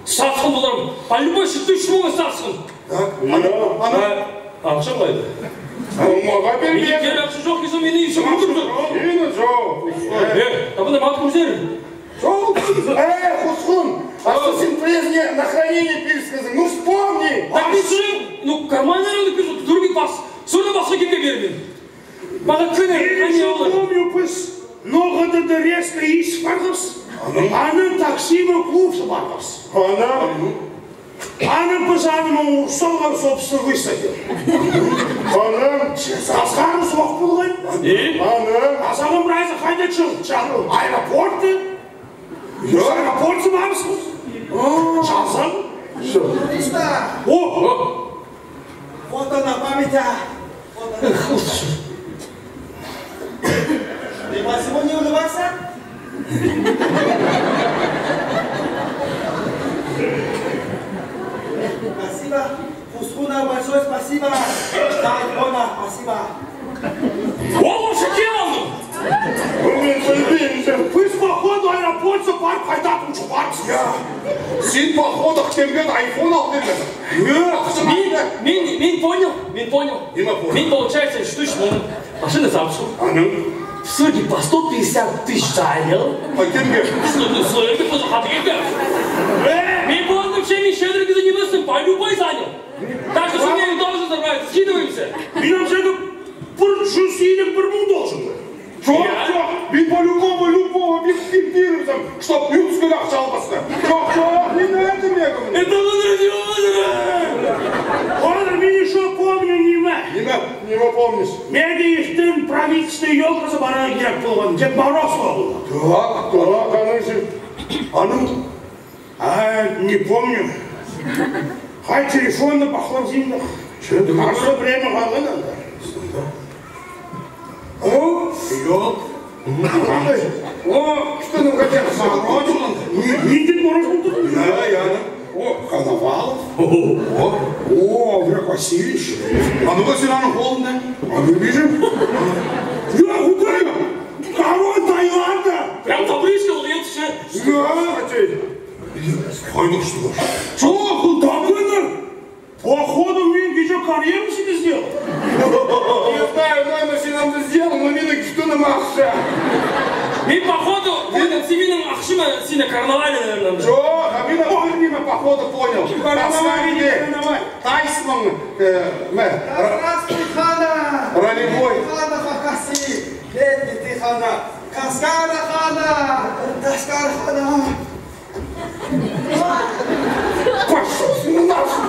Сатқын боларым. По-любой 3 мыңға сатқын. Ақшам қайда? Маға бермейді. Егер ақша жоқ десе мені үйші қылдырды. Мені жоқ. Табында мат көрсер. Жоқ. Хусхун, а что сен прежде на хранение пересказы? Ну вспомни. Так мен сұрайым, ну карманерімді көрсет, түрбек бас. Соны басқа кемге бермен. Маған көнер, қане олар. Помню, пыс, ногады да резко иш барғыз. Аны таксима клубсы барғыз. Аны пыс анымын ұрсалға сопсы высадил. Асқарын соқ болғай. Асағым бірайзы қайда чыл? Аэропорты? Аэропорты барысыз? Çalsam? О! Фото на память, Ты спасибо не улыбаться? Спасибо. Хусхуна, большое спасибо. Айфона, спасибо. Ол осы кем алдым? Пыс походу аэропортсы бар қайтатын жұбарсыз. Сен походу кемген айфон ал деді. Мен понял. Мен, получается, штучно машина запшу. В сутки по 150 тысяч занял. А кемге? Слышите, позахаты кемге? Мен понял, вообще мен щедрый занимался, по любой занял. Так что мне тоже забрать, скидываемся. Мен амжағы бір жүз елік бір мың должен. Жоқ, мен по-любому любого бекстимдерімсім, чтоб юткіл ақша албасты. Жоқ, мен әдімегім. Это возразил. Қадыр, мен еще помню неме. Не помнишь? Медиевтің правительственный елкасы барана керек болған, Дед Мороз болды. Так, Аның? Не помню. Хай телефонды бақылап зейіндік. Қарсы время қалған анда. Yok. Что нам хотят? Не Дед Мороз болды? Коновалов. Олег Васильевич. Анығы сен аның қолында? Вижу. Куда? Король Таиланда. Прям табличка был, я все. Қайдық что? Жоқ, табыны. Походу мен кеше карьеру себе сделал. Не знаю, наверное, все нам это сделал, но видно, что нам ақша. Мен походу, понял, семейным ақшыма сені карнавале, наверное. Жоқ, а мен ағырнеме походу понял. Карнавале. Тайсмың. Здравствуй, Хана. Ролевой. Хана Хакаси. Бедный ты, Хана. Каскара, Хана. Таскара, Хана. Пошел нахуй.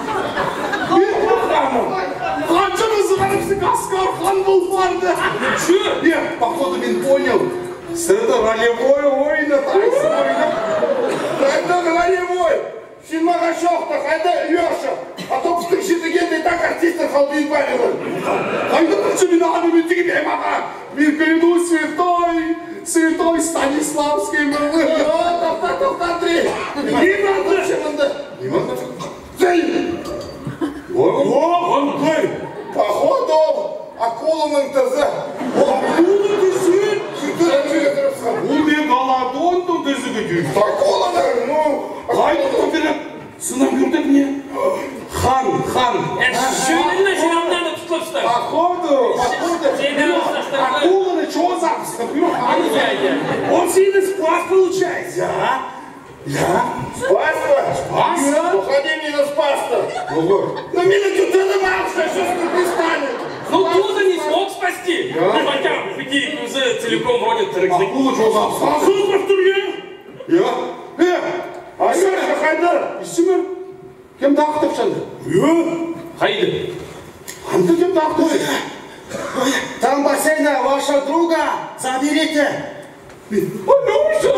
Қаншамыз ғарыпсың Аскар хан болып барды. Нет, походу мен понял. Сырды ролевой ойны, тайсы ойны. Қайда ролевой? Сен маған шоқты, қайда Леша? А то пұстың жетігенде так артистер қалды избавилы. Қайда тұршы мен ағымын тегін емаға. Мен клянусь святой Станиславский мұрны. Тоқта, три. Не надо. Займ. Походу, акуланың тізі. Бұл мен Галадонның тізігі дейін. Акуланың, Қайда көтеріп, сынам көрдік не? Хан. Шөнінде жинамдан тұтылыпсты. Походу. Акуланы чего запуск? Он сильно спас получается. Спас? Уходи мне на спас-то. Ну, меня тут задумался, что ты станет. Ну, Туза не смог спасти. Хотя бы уже целиком родит рюкзак. Акулы чего запуск? Спасу повторяю. А Леша қайда? Исімір? Кем дақтып шанды? Хайды. Анты кем дақтып? Там бассейна ваша друга. Заберите. Алеша,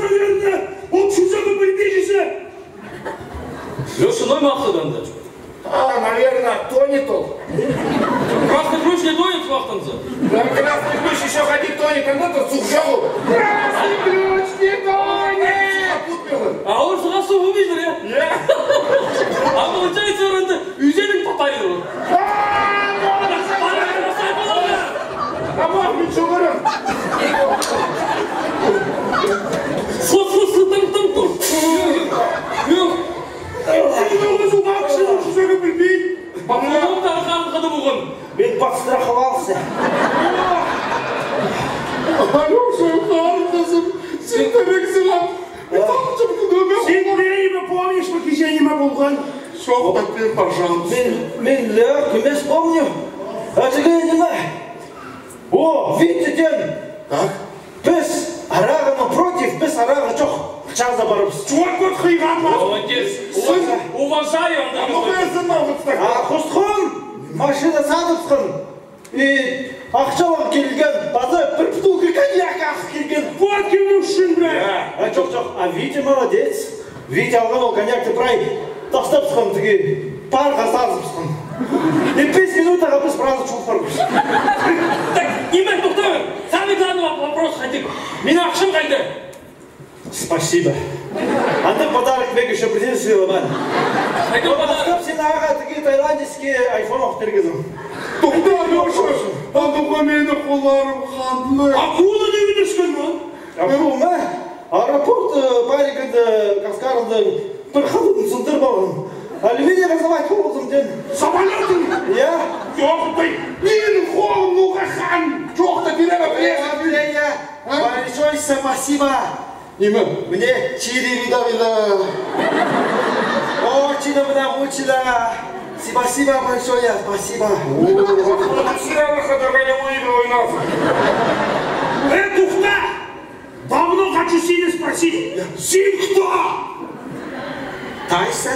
наверное, он чужого прибежище. Леша, ной мақтыданды. Наверное, тонет он. Красный ключ не тонет мақтанды. Там красный ключ еще ходить тонет, когда-то сухжалу. Красный ключ не тонет! А он сразу увидел, я? А получается, он это üzerine patlayır. Tamam, bir çuburum. Бабушка, что за прибить? Мамам тарқанқыды бұғын. Мен басыра қалалысы. Алеша, қызым, сен дәрексілап. Сен нейме помнишь, по кижениме болған? Шоқ тәппен, пожалуйста. Мен көмес помню. Әтігенімі. О, видите, Так? біз арағыны против, біз арағы жоқ. Қычаза барымыз. Чуак кот хыйған ма? Молодец. Уважаю, Андрей. Құстықын, машина садыпсқын. Ақшалап келген, базы бір бутылка коньяк ақы келген. Вот кемі үшін, бля. Жоқ, Витя молодец. Витя алған ол коньякты прай тастапсқын, түге парға сазыпсқын. 5 минутаға біз біразы чуып бармыз. Так, немен тоқтамын. Самый главный вопрос хотим. Мен ақшым қайды. Спасибо. Анда подарок бек еще придется бан. Қайда подарок? Сен аға түге тайландеске айфон оқып бергізім. Тоқта, Алеша, адуға мені қоларым қандылы. Акула неге түскен ма? Бұл ма? Аэропорт паригінді, Каскарынды бір қылын сұлдыр болғын. Алюминия газовать болдым ден. Самолетің? Я? Жоқ, бай. Менің қолым ұғақан. Жоқ та беремі Большое спасибо. Неме? Мне Чили видавила. Очень меня мучила. Спасибо большое, спасибо. Сериалы қадырғайда ойды ойнап. Тухта! Давно хочу сені спросить. Сен кто? Тайса?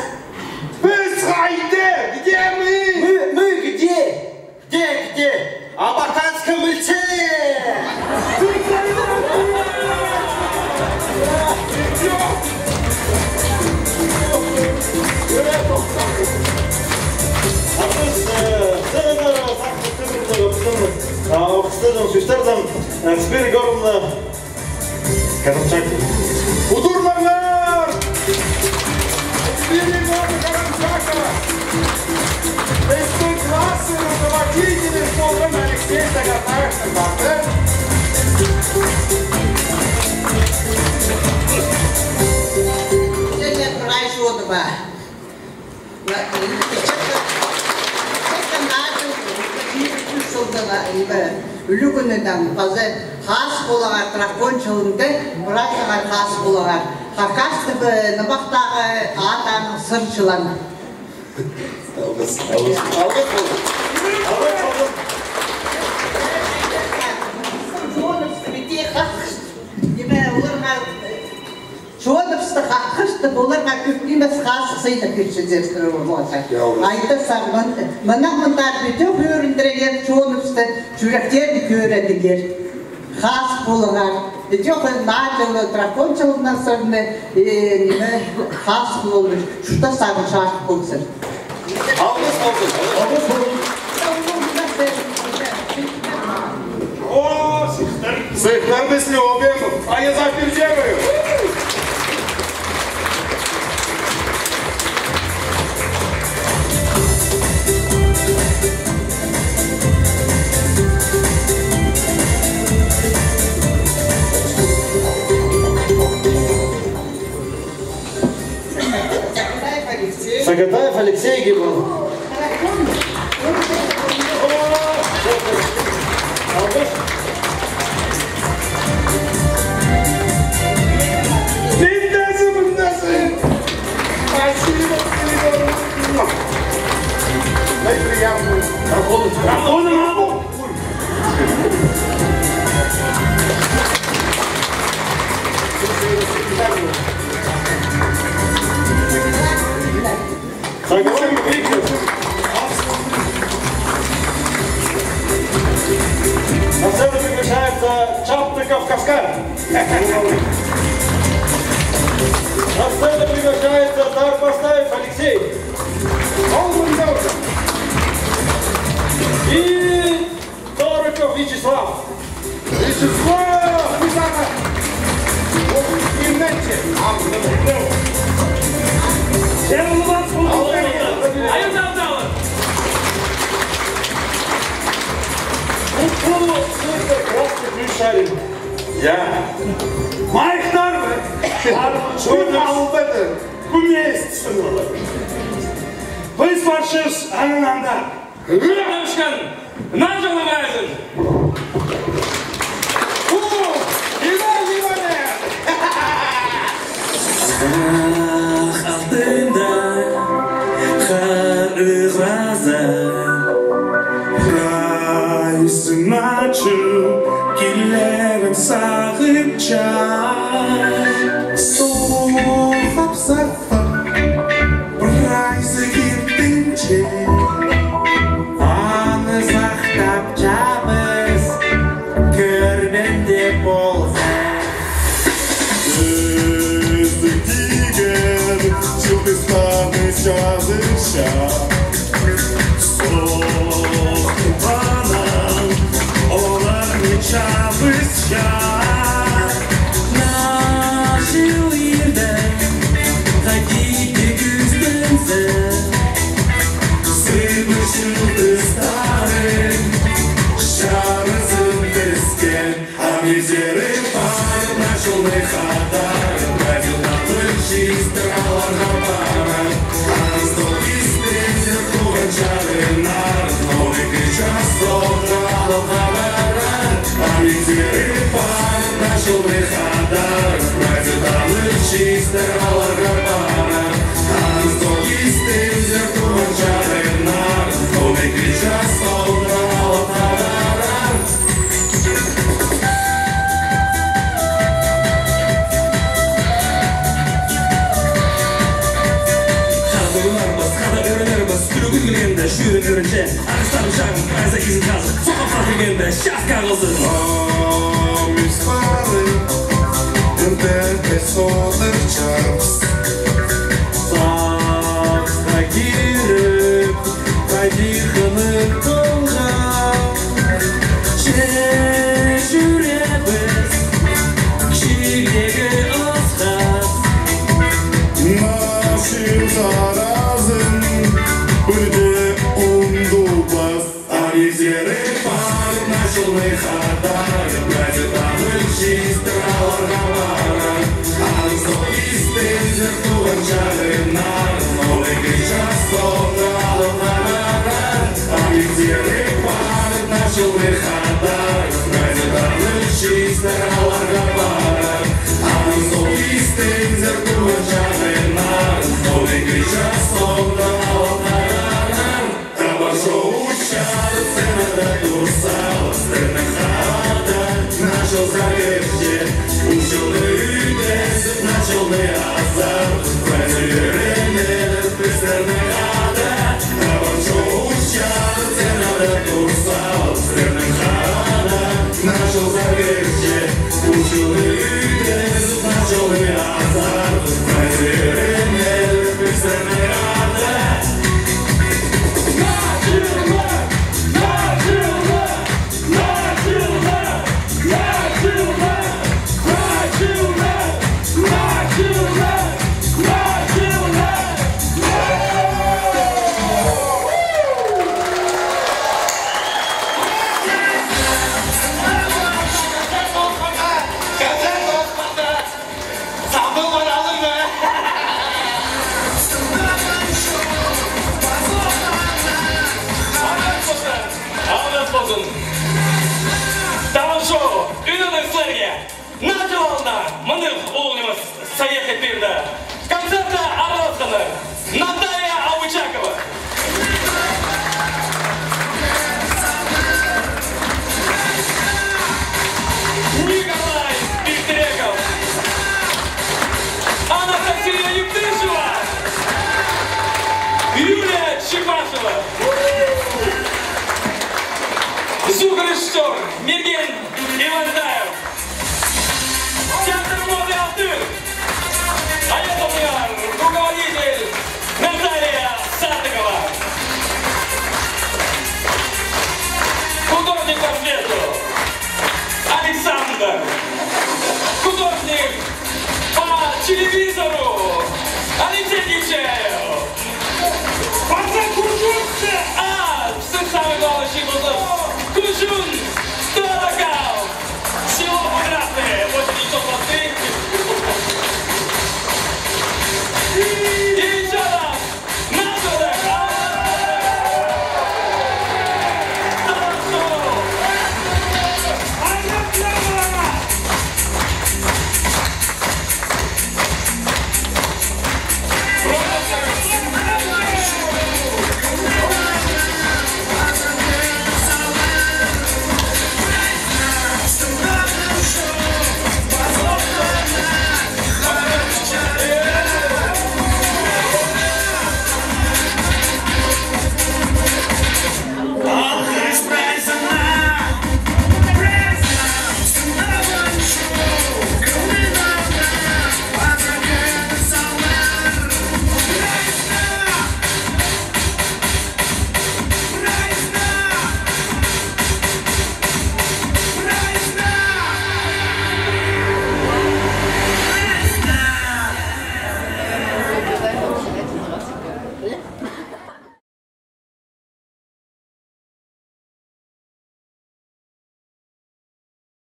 Біз қайды, где мы? Мы где? Где? Абаканском мыльце! Удурманlar! Берег Карамчака! Біздің классы руководителі болған Алексей Загатаевтың барды. Сегодня пройшло два. Үлігіні қазы қас болағар, тракон жылынды, бұрайсағар қас болағар. Қақасты нұбақтағы атаның сырчыланы. Алғыс Жолыпсты қаққышты, оларға көпнемес қасы сыйды көтшедерсірі болса. Айты сағын, мұндар бүйті көріндірелер жолыпсты жүректерді көредігер. Қас болығар. Жоқ, нағылы дракон жылынан сұрны қас болыр. Шұта сағын шарқы болсыр. Алғыс О, сықтар. Сыйқтар бізлі обемі, айы запердемі. Загатаев Алексей Гибров. На сцену приглашается Чаптыков Каскар. На сцену приглашается Тарбастаев Алексей. И Торыков Вячеслав. Я. Майықтар бі? Күн ауылдады. Күн естісін олар. Biz barışız anında. Девушкан, нажал Майзен. Altında karıraza Rayısın açıp gillerin sağıpça Soğuk safa Rayısı girdince Anı sahtap cabız Görmende bolsa Çıldırtmamış yazışa Soğuk bana Olanı çabışa Naşıl yerden Hakiki güzdünse Sıymışın ıstarın Şarızın desken Amizeri var Naşıl ne kadar Чисто ларнабара, Астол истинзер кувачаринар, Новый кричас солдал хабара, Амитери пар нашел мехадар, Прадедалы чисто ларнабара, Астол истинзер кувачаринар, Новый кричас солдал хабара. Gülgende, şürün görünce Arışlarım şarkım, kaysa izin kalsın Sokak satılgende, şaf kalsın Misfari, Ünde soğudur çarps Sağda girip Kaydırgını kolga Çeşüremiz Kişirdeki ıskas Нашим заразым Были ундубас Амизеры пар начал мехадар Прадедалы чисто ларнабара Ансо истинзер кувачаринар, Новый кричас солдал хабара, Амизеры пар начал мехадар Прадедалы чисто ларнабара Ансо истинзер кувачаринар, Новый кричас солдал хабара. Обошел учар, цена дурсал, стрельна хата, начал завершить, учил лютес, начал не азар, проверенный, пристерный хата. Обошел учар, цена дурсал, стрельна хата, начал завершить, учил лютес, начал не азар, проверенный, пристерный хата. Tamam şovu, ünlüslerge, Nacivalda, mınık oğlumuz Sayet Epir'de, konsertte Araskanı, Наталья Авычакова. Николай Пестреков, Анастасия Евтышева, Юлия Чепашева. Звукорежиссер Мерген Ивандаев. Театр «Новый Алтын». А это у меня руководитель Наталья Садыкова. Художник по свету Александр. Художник по телевизору Алексей Нечаев. По кружочку